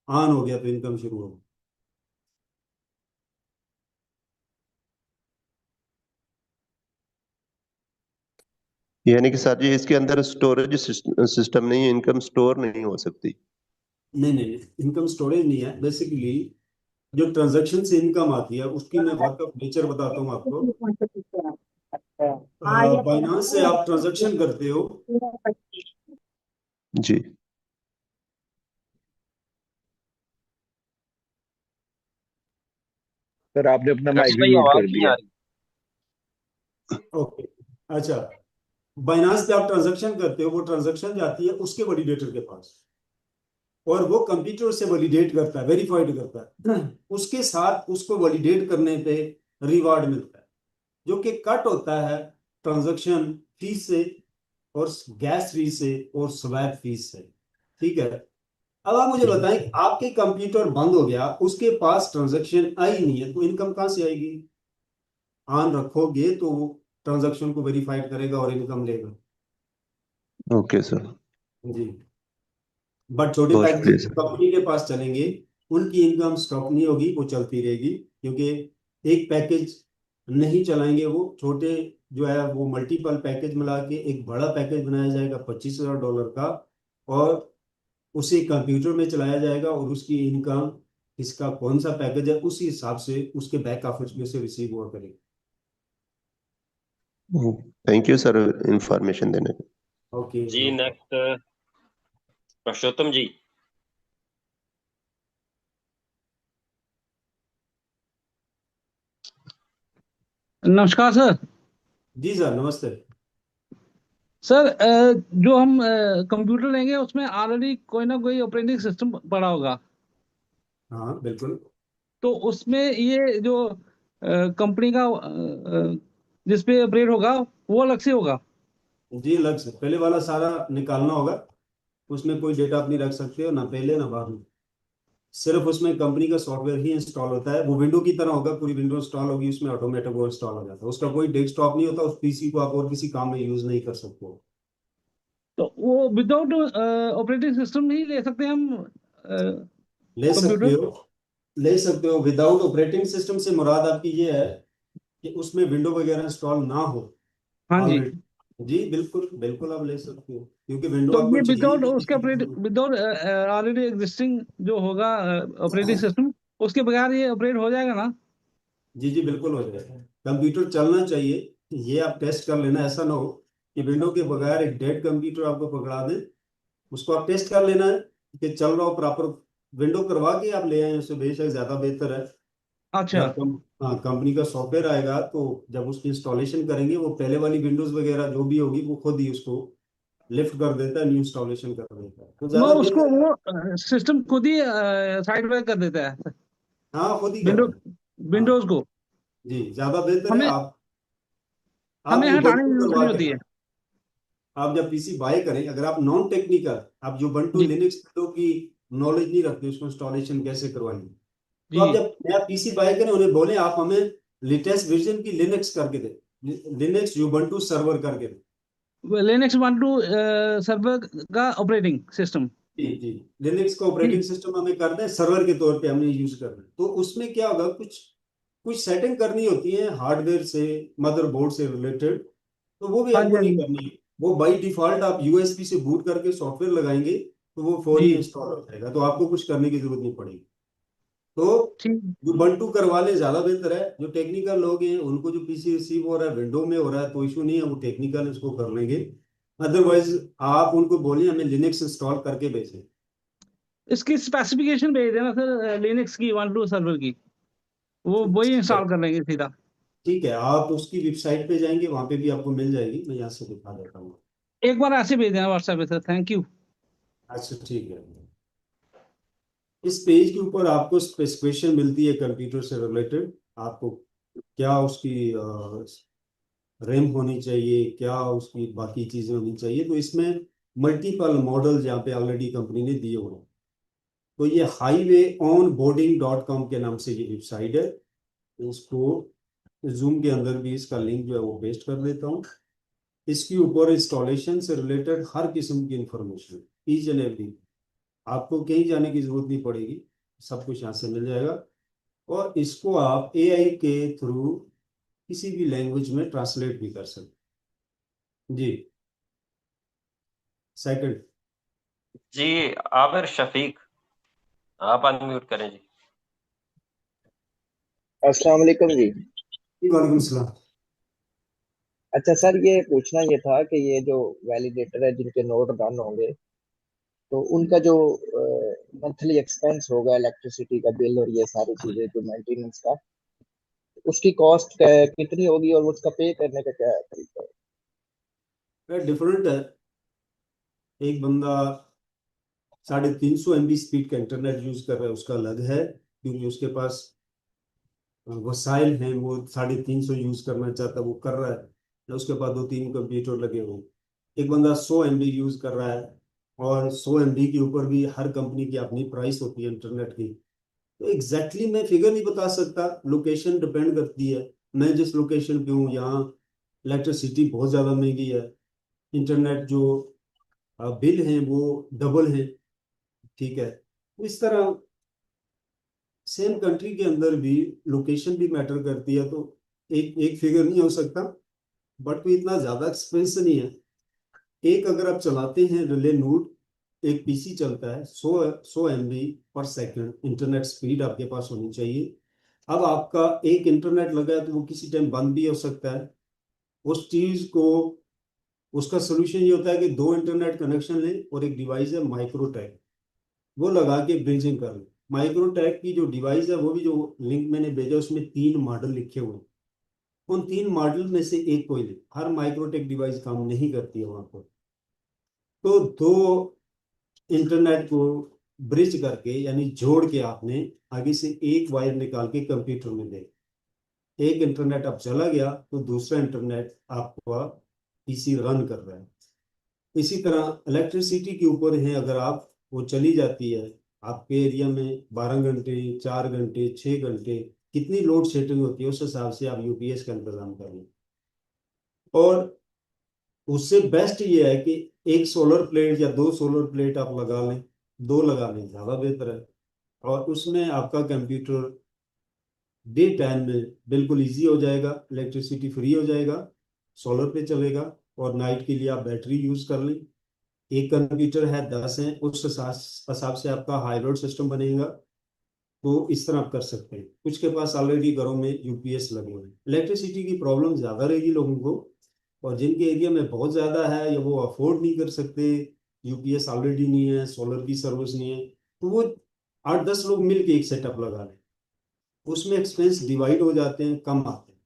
ऑन हो गया तो इनकम शुरू हो गई। यानी कि सर जी इसके अंदर स्टोरेज सिस्टम नहीं है, इनकम स्टोर नहीं हो सकती। नहीं नहीं नहीं, इनकम स्टोरेज नहीं है। बेसिकली जो ट्रांजैक्शन से इनकम आती है उसकी मैं वर्क ऑफ नेचर बताता हूँ आपको। बाइनांस से आप ट्रांजैक्शन करते हो, जी सर आपने अपना माइक रफी भी भाई म्यूट आवाज कर नहीं दिया। आ रही। ओके। अच्छा, बाइनांस पे आप ट्रांजैक्शन करते हो, वो ट्रांजैक्शन जाती है उसके वैलिडेटर के पास और वो कंप्यूटर से वैलिडेट करता है, वेरीफाइड करता है। उसके साथ उसको वैलिडेट करने पे रिवार्ड मिलता है जो कि कट होता है ट्रांजैक्शन फीस से और गैस फीस से और स्वैप फीस से। ठीक है। अब आप मुझे बताएं कि आपके कंप्यूटर बंद हो गया, उसके पास ट्रांजैक्शन आई नहीं है, तो इनकम कहां से आएगी? ऑन रखोगे तो वो ट्रांजैक्शन को वेरीफाइड करेगा और इनकम लेगा। Okay sir, ji. बट छोटे बहुत पैकेज शुक्रिया सर। कंपनी के पास चलेंगे, उनकी इनकम स्टॉप नहीं होगी, वो चलती रहेगी, क्योंकि एक पैकेज नहीं चलाएंगे। वो छोटे जो है वो मल्टीपल पैकेज मिला के एक बड़ा पैकेज बनाया जाएगा $25,000 का, और उसे कंप्यूटर में चलाया जाएगा और उसकी इनकम इसका कौन सा पैकेज है उसी हिसाब से उसके बैक ऑफिस में से रिसीव हुआ करेगी। थैंक यू सर इंफॉर्मेशन देने के। ओके जी नेक्स्ट पुरुषोत्तम जी। नमस्कार सर। जी सर, नमस्ते। सर जो हम कंप्यूटर लेंगे उसमें ऑलरेडी कोई ना कोई ऑपरेटिंग सिस्टम पड़ा होगा, हाँ बिल्कुल। तो उसमें ये जो कंपनी का जिस पे ऑपरेट होगा वो अलग से होगा। जी, अलग से पहले वाला सारा निकालना होगा। उसमें कोई डेटा आप नहीं रख सकते हो, ना पहले ना बाद में। सिर्फ उसमें कंपनी का सॉफ्टवेयर ही इंस्टॉल होता है। वो विंडो की तरह होगा, पूरी विंडो इंस्टॉल होगी उसमें, ऑटोमेटिक वो इंस्टॉल हो जाता है। उसका कोई डेस्कटॉप नहीं होता, उस पीसी को आप और किसी काम में यूज नहीं कर सकते हो। तो वो विदाउट ऑपरेटिंग सिस्टम नहीं ले सकते हम ले सकते कंप्यूटर? हो, ले सकते हो। विदाउट ऑपरेटिंग सिस्टम से मुराद आपकी ये है कि उसमें विंडो वगैरह इंस्टॉल ना हो हाँ जी। ऑलरेडी। जी बिल्कुल बिल्कुल, आप ले सकते हो, क्योंकि विंडो तो आपको ये चाहिए विदाउट ही उसके ऑपरेट नहीं। विदाउट ऑलरेडी एग्जिस्टिंग जो होगा ऑपरेटिंग सिस्टम, उसके बगैर ये ऑपरेट हो जाएगा ना? जी जी बिल्कुल हो जाएगा। कंप्यूटर चलना चाहिए, ये आप टेस्ट कर लेना। ऐसा ना हो कि विंडो के बगैर एक डेड कंप्यूटर आपको पकड़ा दे। उसको आप टेस्ट कर लेना है कि चल रहा हो प्रॉपर। विंडो करवा के आप ले आए, उससे बेशक ज्यादा बेहतर है। अच्छा। जब कंपनी का सॉफ्टवेयर आएगा तो जब उसकी इंस्टॉलेशन करेंगे, वो पहले वाली विंडोज वगैरह जो भी होगी वो खुद ही उसको लिफ्ट कर देता है, न्यू इंस्टॉलेशन कर देता है, तो वो ज्यादा उसको बेहतर है। वो सिस्टम खुद ही साइड बाय कर देता है हाँ, खुद ही विंडो करता है। हाँ विंडोज को। जी, ज्यादा बेहतर है। हमें आप हमें हटाने की उबंटू जरूरत करवा नहीं के होती ना, है। आप जब पीसी बाय करें, अगर आप नॉन टेक्निकल, आप जो उबंटू जी लिनक्स की नॉलेज नहीं रखते उसको इंस्टॉलेशन कैसे करवाएंगे, तो आप जी। जब नया पीसी बाय करें उन्हें बोले आप हमें लेटेस्ट वर्जन की लिनक्स करके दे, लिनक्स उबंटू सर्वर करके दे। लिनक्स Ubuntu सर्वर का ऑपरेटिंग सिस्टम। जी जी, लिनक्स का ऑपरेटिंग जी सिस्टम हमें करना है, सर्वर के तौर पे हमने यूज करना है। तो उसमें क्या होगा, कुछ कुछ सेटिंग करनी होती है हार्डवेयर से, मदरबोर्ड से रिलेटेड, तो वो भी हाँ जी। आपको हाँ नहीं जी। करनी है। वो बाय डिफॉल्ट आप यूएसबी से बूट करके सॉफ्टवेयर लगाएंगे तो वो फौरी जी इंस्टॉल हो जाएगा, तो आपको कुछ करने की जरूरत नहीं पड़ेगी। तो ठीक। जो बंटू करवा ले ज्यादा बेहतर है। जो टेक्निकल लोग हैं उनको जो पीसी रिसीव हो रहा है विंडो में हो रहा है तो इशू नहीं है, वो टेक्निकल उसको कर लेंगे। अदरवाइज आप उनको बोलिए हमें लिनक्स इंस्टॉल करके भेजें। इसकी स्पेसिफिकेशन भेज देना सर, लिनक्स की उबंटू सर्वर की, वो वही ठीक है, इंस्टॉल कर लेंगे सीधा। ठीक है, आप उसकी वेबसाइट पे जाएंगे वहां पे भी आपको मिल जाएगी, मैं यहाँ से दिखा देता हूँ। एक बार ऐसे भेज देना व्हाट्सएप पे सर, थैंक यू। अच्छा ठीक है। इस पेज के ऊपर आपको स्पेसिफिकेशन मिलती है कंप्यूटर से रिलेटेड, आपको क्या उसकी रैम होनी चाहिए, क्या उसकी बाकी चीजें होनी चाहिए। तो इसमें मल्टीपल मॉडल यहाँ पे ऑलरेडी कंपनी ने दिए हुए हैं। तो ये highway on boarding dot com के नाम से ये वेबसाइट है। उसको जूम के अंदर भी इसका लिंक जो है वो पेस्ट कर देता हूँ। इसके ऊपर इंस्टॉलेशन से रिलेटेड हर किस्म की इंफॉर्मेशन, ईच एंड एवरी, आपको कहीं जाने की जरूरत नहीं पड़ेगी, सब कुछ यहाँ से मिल जाएगा। और इसको आप एआई के थ्रू किसी भी लैंग्वेज में ट्रांसलेट भी कर सकते जी। सेकंड। जी आमिर शफीक, आप अनम्यूट करें जी। अस्सलाम वालेकुम जी। वालेकुम सलाम। अच्छा सर, ये पूछना ये था कि ये जो वैलिडेटर है जिनके नोट डन होंगे, तो उनका जो मंथली एक्सपेंस होगा, इलेक्ट्रिसिटी का बिल और ये सारी चीजें जो मेंटेनेंस का, उसकी कॉस्ट कितनी होगी और उसका पे करने का क्या तरीका है? डिफरेंट है। एक बंदा 350 MB स्पीड का इंटरनेट यूज कर रहा है, उसका अलग है, क्योंकि उसके पास वसाइल हैं, वो 350 यूज करना चाहता है, वो कर रहा है। या उसके पास 2-3 कंप्यूटर लगे हुए। एक बंदा 100 MB यूज कर रहा है, और 100 MB के ऊपर भी हर कंपनी की अपनी प्राइस होती है इंटरनेट की। तो एग्जैक्टली मैं फिगर नहीं बता सकता, लोकेशन डिपेंड करती है। मैं जिस लोकेशन पे हूँ यहाँ इलेक्ट्रिसिटी बहुत ज़्यादा महंगी है, इंटरनेट जो बिल हैं वो डबल है। ठीक है, तो इस तरह सेम कंट्री के अंदर भी लोकेशन भी मैटर करती है। तो एक एक फिगर नहीं हो सकता, बट कोई इतना ज़्यादा एक्सपेंस नहीं है। एक अगर आप चलाते हैं रिले नोड, एक पीसी चलता है 100 MB पर सेकंड इंटरनेट स्पीड आपके पास होनी चाहिए। अब आपका एक इंटरनेट लगा है तो वो किसी टाइम बंद भी हो सकता है। उस चीज को, उसका सोल्यूशन ये होता है कि 2 इंटरनेट कनेक्शन लें और एक डिवाइस है माइक्रोटेक, वो लगा के ब्रिजिंग कर लें। माइक्रोटेक की जो डिवाइस है, वो भी जो लिंक मैंने भेजा उसमें 3 मॉडल लिखे हुए हैं। उन 3 मॉडल में से एक कोई ले, हर माइक्रोटेक डिवाइस काम नहीं करती है वहां पर। तो 2 इंटरनेट को ब्रिज करके यानी जोड़ के आपने आगे से एक वायर निकाल के कंप्यूटर में दे, एक इंटरनेट अब चला गया तो दूसरा इंटरनेट आपका पीसी रन कर रहा है। इसी तरह इलेक्ट्रिसिटी के ऊपर है, अगर आप वो चली जाती है आपके एरिया में 12 घंटे, 4 घंटे, 6 घंटे, कितनी लोड शेडिंग होती है, उस हिसाब से आप यूपीएस का इंतजाम कर लें। और उससे बेस्ट ये है कि एक सोलर प्लेट या 2 सोलर प्लेट आप लगा लें, 2 लगा लें ज़्यादा बेहतर है। और उसमें आपका कंप्यूटर डे टाइम में बिल्कुल इजी हो जाएगा, इलेक्ट्रिसिटी फ्री हो जाएगा, सोलर पे चलेगा। और नाइट के लिए आप बैटरी यूज कर लें। एक कंप्यूटर है 10 है, उस हिसाब से आपका हाइब्रिड सिस्टम बनेगा। तो इस तरह आप कर सकते हैं। कुछ के पास ऑलरेडी घरों में यूपीएस लगे हुए हैं। इलेक्ट्रिसिटी की प्रॉब्लम ज़्यादा रहेगी लोगों को, और जिनके एरिया में बहुत ज़्यादा है या वो अफोर्ड नहीं कर सकते, यूपीएस ऑलरेडी नहीं है, सोलर की सर्विस नहीं है, तो वो 8-10 लोग मिलके एक सेटअप लगा लें। उसमें एक्सपेंस डिवाइड हो जाते हैं, कम आते हैं।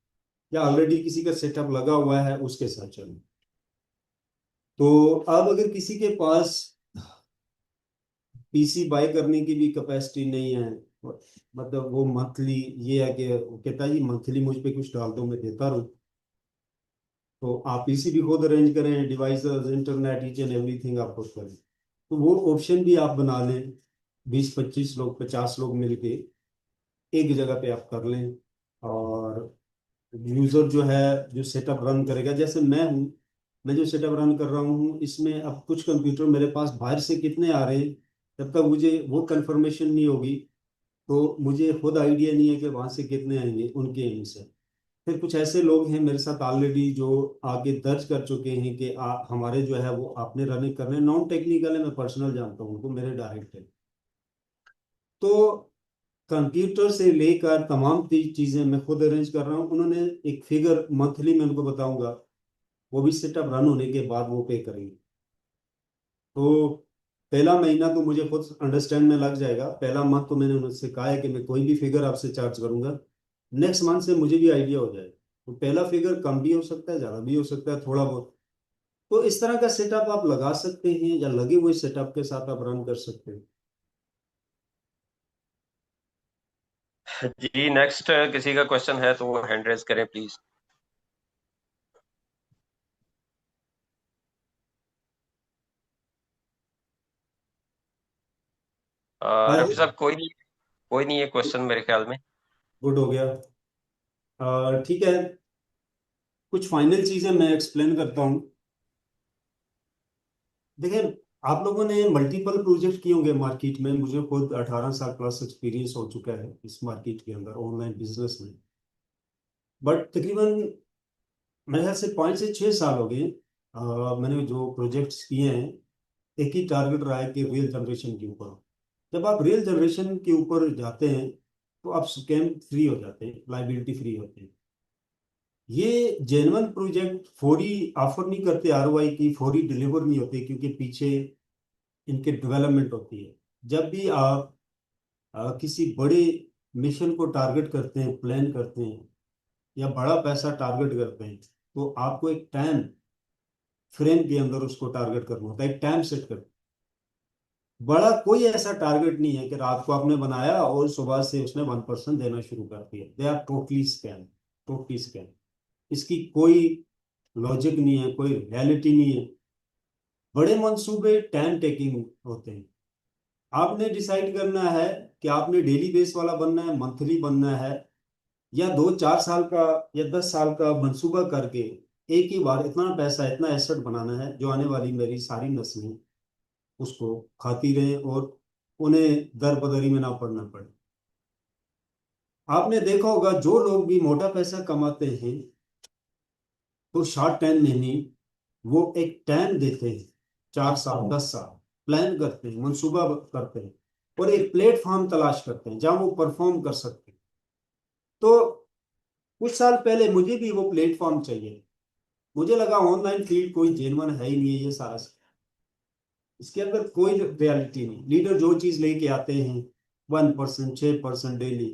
या ऑलरेडी किसी का सेटअप लगा हुआ है उसके साथ चलें। तो अब अगर किसी के पास पीसी बाय करने की भी कैपेसिटी नहीं है, मतलब वो मंथली, ये है कि वो कहता है जी मंथली मुझ पे कुछ डाल दो मैं देता रहूं, तो आप पीसी भी खुद अरेंज करें, devices, internet, each and everything आप खुद करें, तो वो ऑप्शन भी आप बना लें। 20-25 लोग, 50 लोग मिलके एक जगह पे आप कर लें। और यूजर जो है, जो सेटअप रन करेगा, जैसे मैं हूँ, मैं जो सेटअप रन कर रहा हूँ इसमें अब कुछ कंप्यूटर मेरे पास बाहर से कितने आ रहे हैं, जब तक मुझे वो कंफर्मेशन नहीं होगी तो मुझे खुद आइडिया नहीं है कि वहां से कितने आएंगे उनके एंड से। फिर कुछ ऐसे लोग हैं मेरे साथ ऑलरेडी जो आगे दर्ज कर चुके हैं कि हमारे जो है वो आपने रनिंग करने, नॉन टेक्निकल है, मैं पर्सनल जानता हूँ उनको, मेरे डायरेक्ट है। तो कंप्यूटर से लेकर तमाम चीजें मैं खुद अरेंज कर रहा हूँ। उन्होंने एक फिगर मंथली मैं उनको बताऊंगा, वो भी सेटअप रन होने के बाद वो पे करेंगे। तो पहला महीना तो मुझे खुद अंडरस्टैंड में लग जाएगा। पहला मंथ तो मैंने उनसे कहा है कि मैं कोई भी फिगर आपसे चार्ज करूंगा, नेक्स्ट मंथ से मुझे भी आइडिया हो जाएगा। तो पहला फिगर कम भी हो सकता है, ज़्यादा भी हो सकता है, थोड़ा बहुत। तो इस तरह का सेटअप आप लगा सकते हैं, या लगे हुए सेटअप के साथ आप रन कर सकते हैं। जी नेक्स्ट किसी का क्वेश्चन है तो वो हैंड रेज करें प्लीज। डॉक्टर साहब कोई नहीं है क्वेश्चन मेरे ख्याल में। गुड हो गया। ठीक है, कुछ फाइनल चीजें मैं एक्सप्लेन करता हूँ। देखिए, आप लोगों ने मल्टीपल प्रोजेक्ट किए होंगे मार्केट में। मुझे खुद 18 साल प्लस एक्सपीरियंस हो चुका है इस मार्केट के अंदर, ऑनलाइन बिजनेस में। बट तकरीबन मेरे ख्याल से 5 से 6 साल हो गए मैंने जो प्रोजेक्ट्स किए हैं। एक ही टारगेट रहा है कि रियल जनरेशन के ऊपर। जब आप रियल जनरेशन के ऊपर जाते हैं तो आप स्कैम फ्री हो जाते हैं, लाइबिलिटी फ्री होते हैं। ये जेन्युइन प्रोजेक्ट फौरी ऑफर नहीं करते आरओआई की, फौरी डिलीवर नहीं होते, क्योंकि पीछे इनके डेवलपमेंट होती है। जब भी आप किसी बड़े मिशन को टारगेट करते हैं, प्लान करते हैं, या बड़ा पैसा टारगेट करते हैं, तो आपको एक टाइम फ्रेम के अंदर उसको टारगेट करना होता है, एक टाइम सेट कर। बड़ा कोई ऐसा टारगेट नहीं है कि रात को आपने बनाया और सुबह से उसने 1% देना शुरू कर दिया। They are totally scam, totally scam. इसकी कोई लॉजिक नहीं है, कोई रियलिटी नहीं है। बड़े मंसूबे टाइम टेकिंग होते हैं। आपने डिसाइड करना है कि आपने डेली बेस वाला बनना है, मंथली बनना है, या 2-4 साल का या 10 साल का मंसूबा करके एक ही बार इतना पैसा, इतना एसेट बनाना है जो आने वाली मेरी सारी नस्लें उसको खाती रहें और उन्हें दर बदरी में ना पड़ना पड़े। आपने देखा होगा जो लोग भी मोटा पैसा कमाते हैं तो शॉर्ट टाइम में नहीं, वो एक टाइम देते हैं, 4 साल 10 साल प्लान करते हैं, मंसूबा करते हैं, और एक प्लेटफॉर्म तलाश करते हैं जहां वो परफॉर्म कर सकते हैं। तो कुछ साल पहले मुझे भी वो प्लेटफॉर्म चाहिए। मुझे लगा ऑनलाइन फील्ड कोई जेन्युइन है ही नहीं है, ये सारा इसके अंदर कोई रियलिटी नहीं। लीडर जो चीज लेके आते हैं 1%, 6% डेली,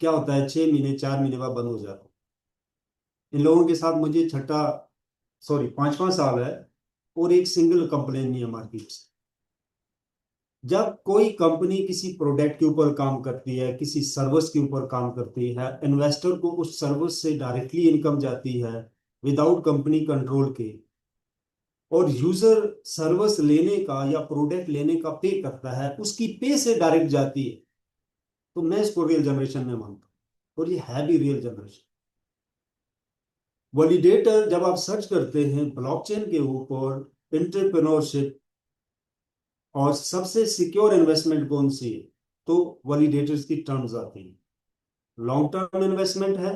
क्या होता है 6 महीने 4 महीने बाद बंद हो जाता है। इन लोगों के साथ मुझे छठा, सॉरी 5वां साल है, और एक सिंगल कंप्लेन नहीं है मार्केट से। जब कोई कंपनी किसी प्रोडक्ट के ऊपर काम करती है, किसी सर्विस के ऊपर काम करती है, इन्वेस्टर को उस सर्विस से डायरेक्टली इनकम जाती है विदाउट कंपनी कंट्रोल के, और यूजर सर्विस लेने का या प्रोडक्ट लेने का पे करता है, उसकी पे से डायरेक्ट जाती है, तो मैं इसको रियल जनरेशन में मानता हूँ। और ये है भी रियल जनरेशन। वैलिडेटर जब आप सर्च करते हैं ब्लॉकचेन के ऊपर एंटरप्रेन्योरशिप और सबसे सिक्योर इन्वेस्टमेंट कौन सी है, तो वैलिडेटर्स की टर्म्स आती हैं। लॉन्ग टर्म इन्वेस्टमेंट है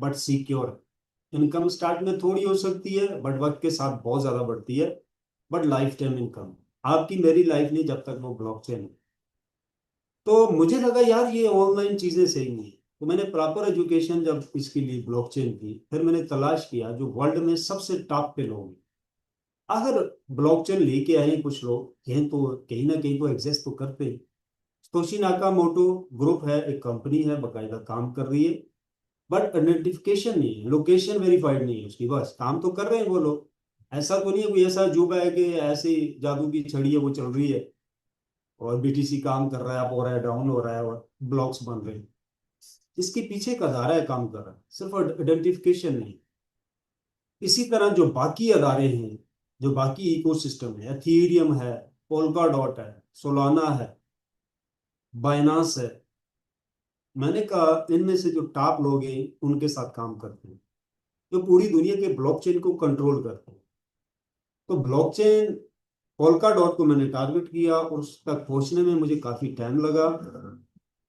बट सिक्योर। इनकम स्टार्ट में थोड़ी हो सकती है बट वक्त के साथ बहुत ज्यादा बढ़ती है, बट लाइफ टाइम इनकम आपकी मेरी लाइफ नहीं जब तक वो ब्लॉकचेन है। तो मुझे लगा यार ये ऑनलाइन चीजें सही नहीं है। तो मैंने प्रॉपर एजुकेशन जब इसके लिए ब्लॉकचेन की, फिर मैंने तलाश किया जो वर्ल्ड में सबसे टॉप पे लोग हैं। अगर ब्लॉकचेन लेके आए कुछ लोग, कहीं ना कहीं तो एग्जिस्ट तो करते हैं। तोशी नाकामोटो ग्रुप है, एक कंपनी है, बकायदा काम कर रही है, बट आइडेंटिफिकेशन नहीं है, लोकेशन वेरीफाइड नहीं है उसकी। बस काम तो कर रहे हैं वो लोग। ऐसा तो नहीं है कोई ऐसा जुबा है कि ऐसे जादू की छड़ी है वो चल रही है और बीटीसी काम कर रहा है, अप हो रहा है, डाउन हो रहा है और ब्लॉक्स बन रहे हैं। इसके पीछे का अदारा है काम कर रहा है, सिर्फ आइडेंटिफिकेशन नहीं। इसी तरह जो बाकी अदारे हैं, जो बाकी इकोसिस्टम है, एथीरियम है, पोल्का डॉट है, सोलाना है, बाइनांस है, मैंने कहा इनमें से जो टॉप लोग हैं उनके साथ काम करते हैं जो पूरी दुनिया के ब्लॉकचेन को कंट्रोल करते हैं। तो ब्लॉकचेन पोल्का डॉट को मैंने टारगेट किया और उस तक पहुंचने में मुझे काफी टाइम लगा।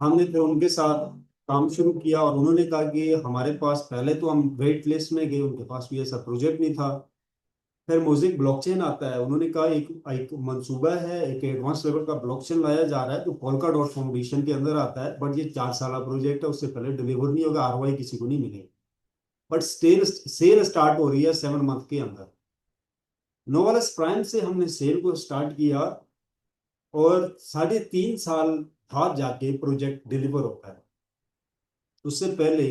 हमने फिर उनके साथ काम शुरू किया और उन्होंने कहा कि हमारे पास, पहले तो हम वेट लिस्ट में गए, उनके पास भी ऐसा प्रोजेक्ट नहीं था। फिर मोज़ेक ब्लॉकचेन आता है। उन्होंने कहा एक मंसूबा है, एक एडवांस लेवल का ब्लॉकचेन लाया जा रहा है जो पोल्का डॉट फाउंडेशन के अंदर आता है, बट ये 4 साल प्रोजेक्ट है, उससे पहले डिलीवर नहीं होगा, आरओआई किसी को नहीं मिलेगा। बट सेल स्टार्ट हो रही है 7 मंथ के अंदर। नोवालस प्राइम से हमने सेल को स्टार्ट किया और 3.5 साल बाद जाके प्रोजेक्ट डिलीवर होता है। उससे पहले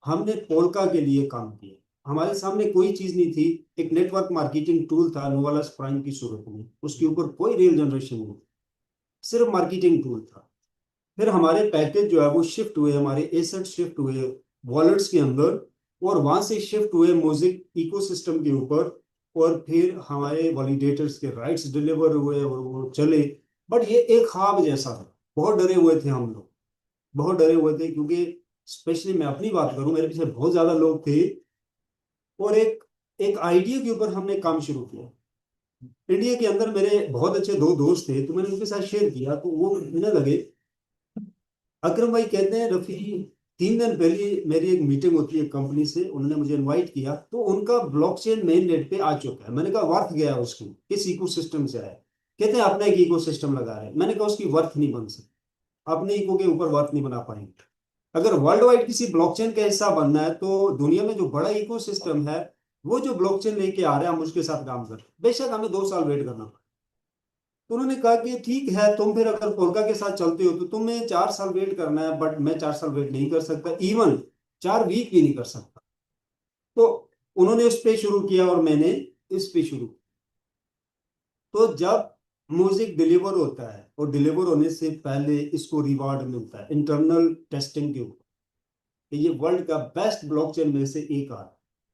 हमने पोल्का के लिए काम किया। हमारे सामने कोई चीज नहीं थी, एक नेटवर्क मार्केटिंग टूल था नोवालस प्राइम की सूरत में, उसके ऊपर कोई रील जनरेशन नहीं, सिर्फ मार्केटिंग टूल था। फिर हमारे पैकेज जो है वो शिफ्ट हुए, हमारे एसेट शिफ्ट हुए वॉलेट्स के अंदर, और वहां से शिफ्ट हुए मोज़ेक इकोसिस्टम के ऊपर, और फिर हमारे वैलिडेटर्स के राइट्स डिलीवर हुए और वो चले। बट ये एक ख्वाब जैसा था, बहुत डरे हुए थे हम लोग, बहुत डरे हुए थे, क्योंकि स्पेशली मैं अपनी बात करूं, मेरे पीछे बहुत ज्यादा लोग थे, और एक एक आइडिया के ऊपर हमने काम शुरू किया। इंडिया के अंदर मेरे बहुत अच्छे 2 दोस्त थे, तो मैंने उनके साथ शेयर किया, तो वो कहने लगे, अकरम भाई कहते हैं रफी, 3 दिन पहले मेरी एक मीटिंग होती है कंपनी से, उन्होंने मुझे इनवाइट किया, तो उनका ब्लॉकचेन मेन नेट पे आ चुका है। मैंने कहा वर्थ गया उसकी, किस इकोसिस्टम से आया? कहते हैं अपना एक इकोसिस्टम लगा रहे हैं। मैंने कहा उसकी वर्थ नहीं बन सकती, अपने इको के ऊपर वर्थ नहीं बना पाएंगे। अगर वर्ल्ड वाइड किसी ब्लॉकचेन का हिस्सा बनना है, तो दुनिया में जो बड़ा इकोसिस्टम है, वो जो ब्लॉकचेन लेके आ रहे हैं, हम उसके साथ काम करें, बेशक हमें 2 साल वेट करना पड़े। तो उन्होंने कहा कि ठीक है, तुम फिर अगर पोल्का के साथ चलते हो तो तुम्हें 4 साल वेट करना है, बट मैं 4 साल वेट नहीं कर सकता, इवन 4 वीक भी नहीं कर सकता। तो उन्होंने उस पे शुरू किया और मैंने इस पे शुरू। तो जब म्यूजिक डिलीवर होता है, और डिलीवर होने से पहले इसको रिवार्ड मिलता है इंटरनल टेस्टिंग के ऊपर, कि ये वर्ल्ड का बेस्ट ब्लॉकचेन में से एक आ,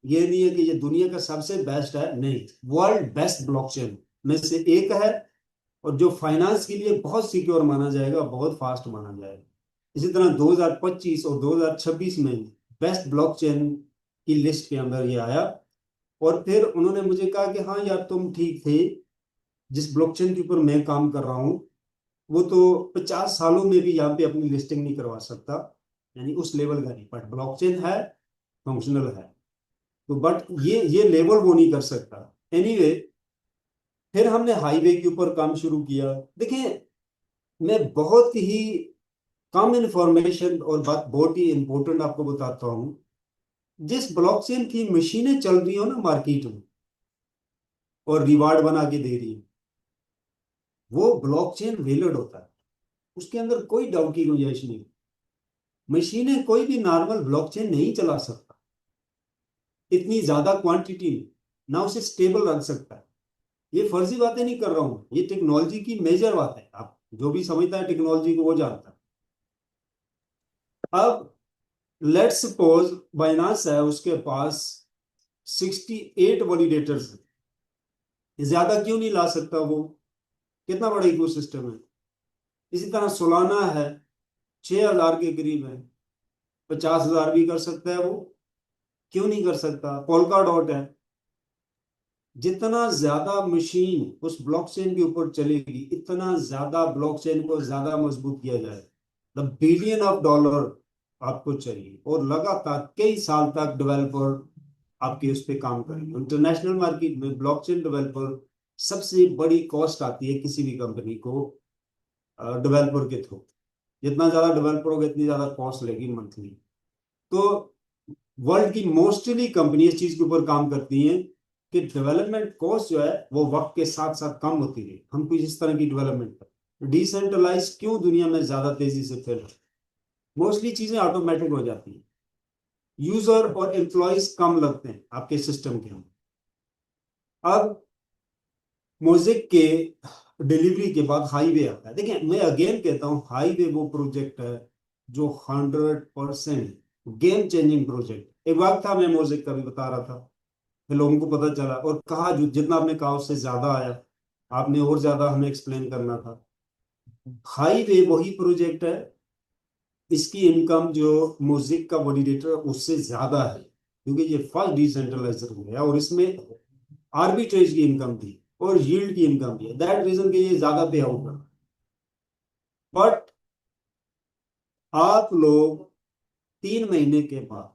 ये नहीं है कि ये दुनिया का सबसे बेस्ट है, नहीं, वर्ल्ड बेस्ट ब्लॉकचेन में से एक है, और जो फाइनेंस के लिए बहुत सिक्योर माना जाएगा, बहुत फास्ट माना जाएगा। इसी तरह 2025 और 2026 में बेस्ट ब्लॉकचेन की लिस्ट के अंदर ये आया। और फिर उन्होंने मुझे कहा कि हाँ यार, तुम ठीक थे, जिस ब्लॉकचेन के ऊपर मैं काम कर रहा हूँ वो तो 50 सालों में भी यहाँ पे अपनी लिस्टिंग नहीं करवा सकता, यानी उस लेवल का नहीं, बट ब्लॉकचेन है, फंक्शनल है, तो बट ये लेवल वो नहीं कर सकता। एनीवे, फिर हमने हाईवे के ऊपर काम शुरू किया। देखिए, मैं बहुत ही कम इंफॉर्मेशन और बात बहुत ही इंपॉर्टेंट आपको बताता हूँ। जिस ब्लॉकचेन की मशीनें चल रही हो ना मार्केट में, और रिवार्ड बना के दे रही है, वो ब्लॉकचेन वेलिड होता है, उसके अंदर कोई डाउट की गुंजाइश नहीं। मशीनें कोई भी नॉर्मल ब्लॉकचेन नहीं चला सकता, इतनी ज्यादा क्वांटिटी में, ना उसे स्टेबल रख सकता है। ये फर्जी बातें नहीं कर रहा हूं, ये टेक्नोलॉजी की मेजर बात है। आप जो भी समझता है टेक्नोलॉजी को वो जानता है। अब लेट्स सपोज बाइनांस है, उसके पास 68 वैलिडेटर्स है, ज्यादा क्यों नहीं ला सकता वो? कितना बड़ा इकोसिस्टम है। इसी तरह सोलाना है, 6000 के करीब है, 50,000 भी कर सकता है वो, क्यों नहीं कर सकता? पोल्का डॉट है, जितना ज्यादा मशीन उस ब्लॉकचेन के ऊपर चलेगी, इतना ज्यादा ब्लॉकचेन को ज्यादा मजबूत किया जाए। द बिलियन ऑफ डॉलर आपको चाहिए, और लगातार कई साल तक डेवलपर आपके उस पर काम करेंगे। इंटरनेशनल मार्केट में ब्लॉकचेन डेवलपर सबसे बड़ी कॉस्ट आती है किसी भी कंपनी को डेवलपर के थ्रू। जितना ज्यादा डेवलपर होगा, इतनी ज्यादा कॉस्ट लगेगी मंथली। तो वर्ल्ड की मोस्टली कंपनी इस चीज के ऊपर काम करती हैं कि डेवलपमेंट कॉस्ट जो है वो वक्त के साथ साथ कम होती है। हम कुछ इस तरह की डेवलपमेंट कर, डिसेंट्रलाइज क्यों दुनिया में ज्यादा तेजी से फैल रही, मोस्टली चीजें ऑटोमेटिक हो जाती हैं, यूजर और एम्प्लॉयज कम लगते हैं आपके सिस्टम के अंदर। अब मोज़ेक के डिलीवरी के बाद हाईवे आता है। देखिए, मैं अगेन कहता हूँ, हाईवे वो प्रोजेक्ट है जो 100% गेम चेंजिंग प्रोजेक्ट। एक वक्त था, मैं मोज़ेक का भी बता रहा था, फिर लोगों को पता चला, और कहा जो जितना आपने कहा उससे ज्यादा आया, आपने और ज्यादा हमें एक्सप्लेन करना था। हाईवे वही प्रोजेक्ट है, इसकी इनकम जो म्यूजिक का वैलिडेटर उससे ज्यादा है, क्योंकि ये फर्स्ट डिसेंट्रलाइजर हो गया, और इसमें आर्बिट्रेज की इनकम भी और यील्ड की इनकम भी है। दैट रीजन के ये ज्यादा पे आउट है। बट आप लोग 3 महीने के बाद,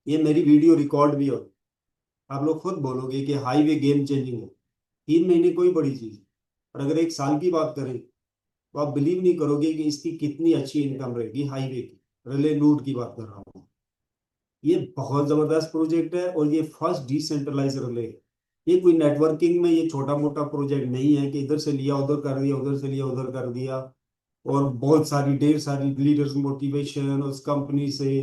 ये मेरी वीडियो रिकॉर्ड भी हो, आप लोग खुद बोलोगे कि हाईवे गेम चेंजिंग है। 3 महीने कोई बड़ी चीज है, और अगर 1 साल की बात करें तो आप बिलीव नहीं करोगे कि इसकी कितनी अच्छी इनकम रहेगी। हाईवे की, रिले नोड की बात कर रहा हूँ। ये बहुत जबरदस्त प्रोजेक्ट है, और ये फर्स्ट डिसेंट्रलाइज रिले है। ये कोई नेटवर्किंग में ये छोटा मोटा प्रोजेक्ट नहीं है कि इधर से लिया उधर कर दिया, उधर से लिया उधर कर दिया, और बहुत सारी ढेर सारी लीडर्स मोटिवेशन उस कंपनी से,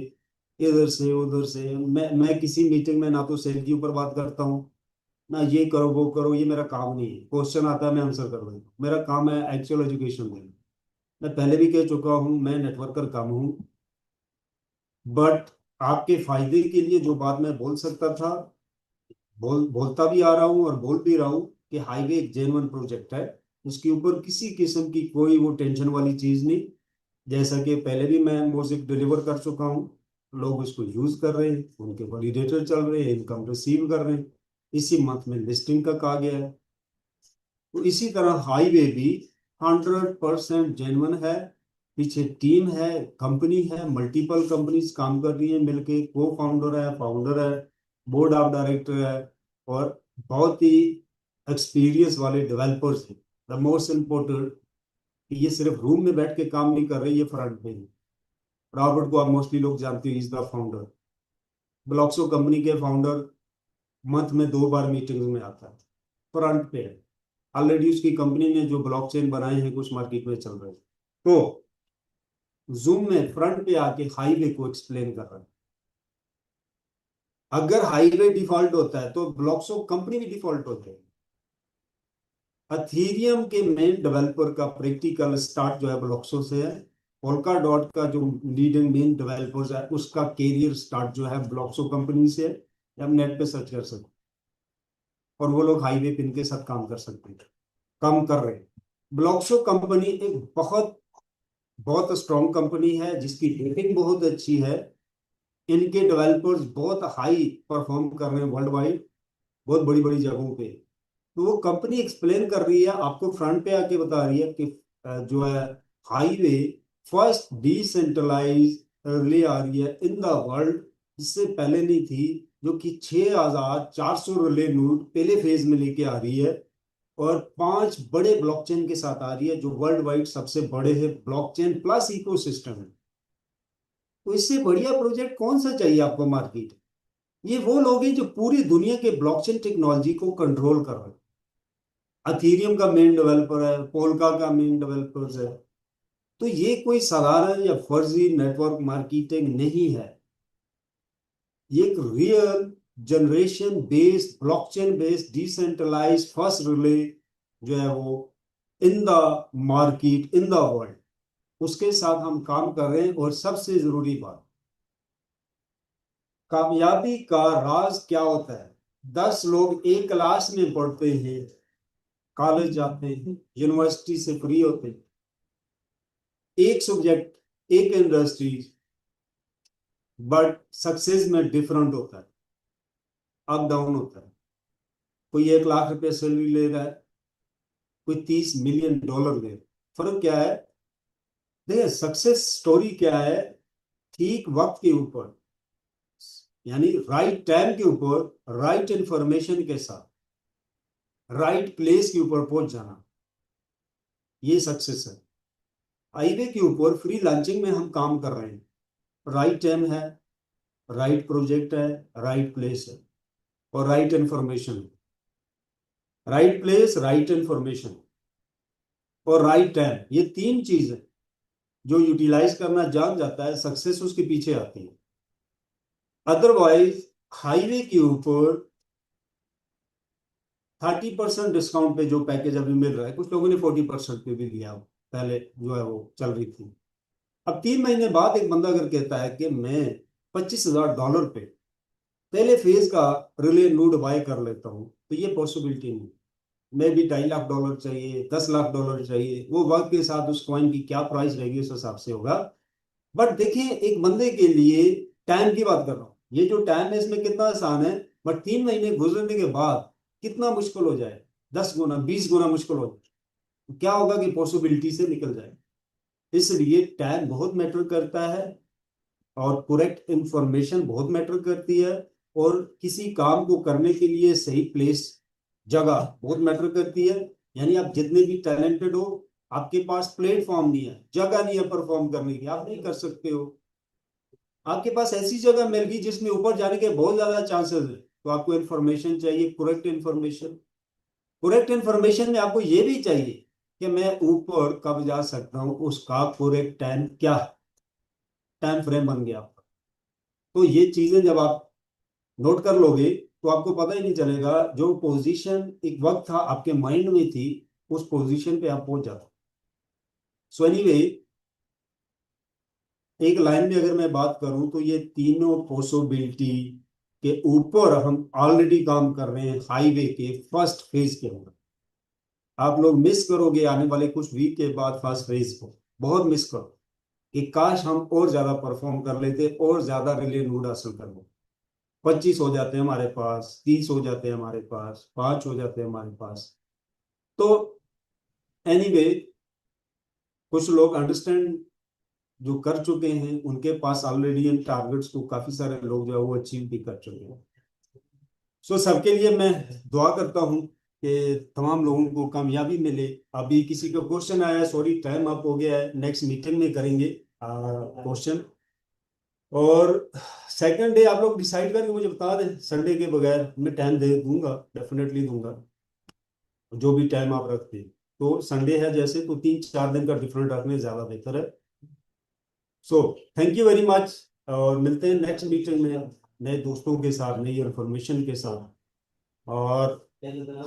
इधर से उधर से। मैं किसी मीटिंग में ना तो सेल के ऊपर बात करता हूँ, ना ये करो वो करो, ये मेरा काम नहीं है। क्वेश्चन आता है मैं आंसर कर देता हूँ, मेरा काम है एक्चुअल एजुकेशन देना। मैं पहले भी कह चुका हूँ, मैं नेटवर्कर कम हूँ, बट आपके फायदे के लिए जो बात मैं बोल सकता था बोलता भी आ रहा हूँ और बोल भी रहा हूँ कि हाईवे एक जेन्युइन प्रोजेक्ट है। उसके ऊपर किसी किस्म की कोई वो टेंशन वाली चीज नहीं। जैसा कि पहले भी मैं म्यूजिक डिलीवर कर चुका हूँ, लोग उसको यूज कर रहे हैं, उनके वैलिडेटर चल रहे हैं, इनकम रिसीव कर रहे हैं, इसी मंथ में लिस्टिंग का कहा गया है। तो इसी तरह हाईवे भी 100% जेन्युइन है। पीछे टीम है, कंपनी है, मल्टीपल कंपनीज काम कर रही है मिलके, को फाउंडर है, फाउंडर है, बोर्ड ऑफ डायरेक्टर है, और बहुत ही एक्सपीरियंस वाले डेवलपर्स हैं। द मोस्ट इम्पोर्टेंट कि ये सिर्फ रूम में बैठ के काम नहीं कर रहे, ये फ्रंट पे है। रॉबर्ट को आप मोस्टली लोग जानते हो, इज द फाउंडर। ब्लॉक्सो कंपनी के फाउंडर मंथ में 2 बार मीटिंग में आता है, फ्रंट पे है। ऑलरेडी उसकी कंपनी ने जो ब्लॉकचेन बनाए हैं कुछ मार्केट में चल रहे हैं। तो जूम में फ्रंट पे आके हाईवे को एक्सप्लेन कर रहा है। अगर हाईवे डिफॉल्ट होता है तो ब्लॉक्सो कंपनी भी डिफॉल्ट होती है। अथीरियम के मेन डेवलपर का प्रैक्टिकल स्टार्ट जो है ब्लॉक्सो से है। पोल्का डॉट का जो लीडिंग मेन डेवलपर्स है उसका कैरियर स्टार्ट जो है ब्लॉक्सो कंपनी से है। हम नेट पे सर्च कर सकते, और वो लोग हाईवे पिन के साथ काम कर सकते हैं, काम कर रहे हैं। ब्लॉक्सो कंपनी एक बहुत बहुत स्ट्रॉन्ग कंपनी है जिसकी रेटिंग बहुत अच्छी है। इनके डेवलपर्स बहुत हाई परफॉर्म कर रहे हैं वर्ल्ड वाइड, बहुत बड़ी बड़ी जगहों पे। तो वो कंपनी एक्सप्लेन कर रही है आपको, फ्रंट पे आके बता रही है कि जो है हाईवे फर्स्ट डिसेंट्रलाइज रिले आ रही है इन द वर्ल्ड, जिससे पहले नहीं थी, जो कि 6400 रिले नोड पहले फेज में लेके आ रही है, और 5 बड़े ब्लॉकचेन के साथ आ रही है, जो वर्ल्ड वाइड सबसे बड़े हैं ब्लॉकचेन प्लस इकोसिस्टम है। तो इससे बढ़िया प्रोजेक्ट कौन सा चाहिए आपको मार्केट। ये वो लोग हैं जो पूरी दुनिया के ब्लॉकचेन टेक्नोलॉजी को कंट्रोल कर रहे हैं। अथीरियम का मेन डेवलपर है, पोल्का का मेन डेवलपर्स है। तो ये कोई साधारण या फर्जी नेटवर्क मार्केटिंग नहीं है, ये एक real generation based blockchain based decentralize first relay जो है वो in the market in the world, उसके साथ हम काम कर रहे हैं। और सबसे जरूरी बात, कामयाबी का राज क्या होता है। 10 लोग एक क्लास में पढ़ते हैं, कॉलेज जाते हैं, यूनिवर्सिटी से फ्री होते हैं, एक सब्जेक्ट एक इंडस्ट्री, बट सक्सेस में डिफरेंट होता है, अप डाउन होता है। कोई 1 लाख रुपए सैलरी ले रहा है, कोई 30 मिलियन डॉलर ले रहा है। फर्क क्या है? देखिए सक्सेस स्टोरी क्या है, ठीक वक्त के ऊपर, यानी राइट टाइम के ऊपर, राइट इंफॉर्मेशन के साथ राइट प्लेस के ऊपर पहुंच जाना, ये सक्सेस है। हाईवे के ऊपर फ्री लॉन्चिंग में हम काम कर रहे हैं, राइट टाइम है, राइट प्रोजेक्ट है, राइट प्लेस है, और राइट इंफॉर्मेशन है। राइट प्लेस, राइट इंफॉर्मेशन और राइट टाइम, ये 3 चीजें जो यूटिलाइज करना जान जाता है, सक्सेस उसके पीछे आती है। अदरवाइज हाईवे के ऊपर 30% डिस्काउंट पे जो पैकेज अभी मिल रहा है, कुछ लोगों ने 40% पे भी दिया, पहले जो है वो चल रही थी। अब 3 महीने बाद एक बंदा अगर कहता है कि मैं $25,000 पे पहले फेज का रिले नोड बाय कर लेता हूँ, तो ये पॉसिबिलिटी नहीं। मैं भी $2.5 लाख चाहिए, $10 लाख चाहिए, वो वक्त के साथ उस कॉइन की क्या प्राइस रहेगी उस हिसाब से होगा। बट देखिए एक बंदे के लिए टाइम की बात कर रहा हूँ, ये जो टाइम है इसमें कितना आसान है, बट 3 महीने गुजरने के बाद कितना मुश्किल हो जाए, 10 गुना 20 गुना मुश्किल हो जाए। तो क्या होगा कि पॉसिबिलिटी से निकल जाए। इसलिए टाइम बहुत मैटर करता है, और करेक्ट इंफॉर्मेशन बहुत मैटर करती है। और किसी काम को करने के लिए सही प्लेस, जगह बहुत मैटर करती है। यानी आप जितने भी टैलेंटेड हो, आपके पास प्लेटफॉर्म नहीं है, जगह नहीं है परफॉर्म करने की, आप नहीं कर सकते हो। आपके पास ऐसी जगह मिल गई जिसमें ऊपर जाने के बहुत ज्यादा चांसेस है, तो आपको इन्फॉर्मेशन चाहिए, करेक्ट इन्फॉर्मेशन। करेक्ट इन्फॉर्मेशन में आपको ये भी चाहिए कि मैं ऊपर कब जा सकता हूँ, उसका करेक्ट टाइम क्या है, टाइम फ्रेम बन गया आपका। तो ये चीजें जब आप नोट कर लोगे तो आपको पता ही नहीं चलेगा, जो पोजीशन एक वक्त था आपके माइंड में थी, उस पोजीशन पे आप पहुंच जाते। सो एनीवे, एक लाइन में अगर मैं बात करूं तो ये तीनों पॉसिबिलिटी के ऊपर हम ऑलरेडी काम कर रहे हैं हाईवे के फर्स्ट फेज के अंदर। आप लोग मिस करोगे आने वाले कुछ वीक के बाद फर्स्ट फेज को, बहुत मिस करो कि काश हम और ज्यादा परफॉर्म कर लेते और ज्यादा रिले नोड हासिल कर लेते। 25 हो जाते हैं हमारे पास, 30 हो जाते हैं हमारे पास, 5 हो जाते हैं हमारे पास। तो एनीवे, कुछ लोग अंडरस्टैंड जो कर चुके हैं, उनके पास ऑलरेडी इन टारगेट्स को काफी सारे लोग जो है वो अचीव भी कर चुके हैं। सो सबके लिए मैं दुआ करता हूँ कि तमाम लोगों को कामयाबी मिले। अभी किसी का क्वेश्चन आया है, सॉरी टाइम अप हो गया है, नेक्स्ट मीटिंग में करेंगे क्वेश्चन। और सेकंड डे आप लोग डिसाइड करके मुझे बता दें, संडे के बगैर मैं टाइम दे दूंगा, डेफिनेटली दूंगा, जो भी टाइम आप रखते हैं। तो संडे है जैसे, तो 3-4 दिन का डिफरेंट रखने ज्यादा बेहतर है। So thank you very much, और मिलते हैं नेक्स्ट मीटिंग में नए दोस्तों के साथ, नई इन्फॉर्मेशन के साथ। और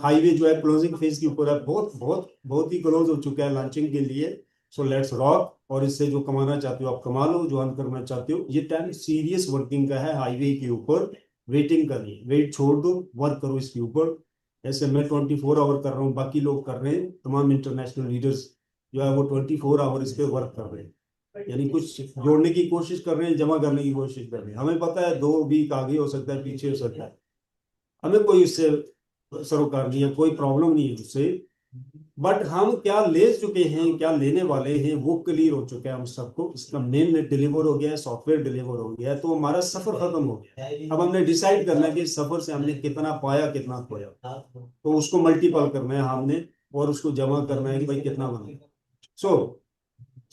हाईवे जो है क्लोजिंग फेज के ऊपर है, बहुत बहुत बहुत ही क्लोज हो चुका है लॉन्चिंग के लिए। सो लेट्स रॉक, और इससे जो कमाना चाहते हो आप कमा लो, जो अर्न करना चाहते हो। ये टाइम सीरियस वर्किंग का है हाईवे के ऊपर, वेटिंग करनी, वेट छोड़ दो, वर्क करो इसके ऊपर। ऐसे मैं 24 आवर कर रहा हूँ, बाकी लोग कर रहे हैं, तमाम इंटरनेशनल लीडर्स जो है वो 24 आवर इस पर वर्क कर रहे हैं, यानी कुछ जोड़ने की कोशिश कर रहे हैं, जमा करने की कोशिश कर रहे हैं। हमें पता है 2 वीक आगे हो सकता है, पीछे हो सकता है, हमें कोई इससे सरोकार नहीं है, कोई प्रॉब्लम नहीं है उससे। बट हम क्या ले चुके हैं, क्या लेने वाले हैं, वो क्लियर हो चुका है हम सबको। इसका मेन डिलीवर हो गया है, सॉफ्टवेयर डिलीवर हो गया है, तो हमारा सफर खत्म हो गया है। अब हमने डिसाइड करना है कि इस सफर से हमने कितना पाया, कितना खोया, तो उसको मल्टीपल करना है हमने, और उसको जमा करना है कि भाई कितना बना। सो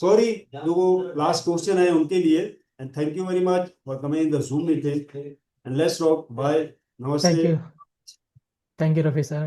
सॉरी, जो लास्ट क्वेश्चन है उनके लिए, and thank you very much for coming in the Zoom meeting, and let's rock, bye, नमस्ते। Thank you, Rafi sir.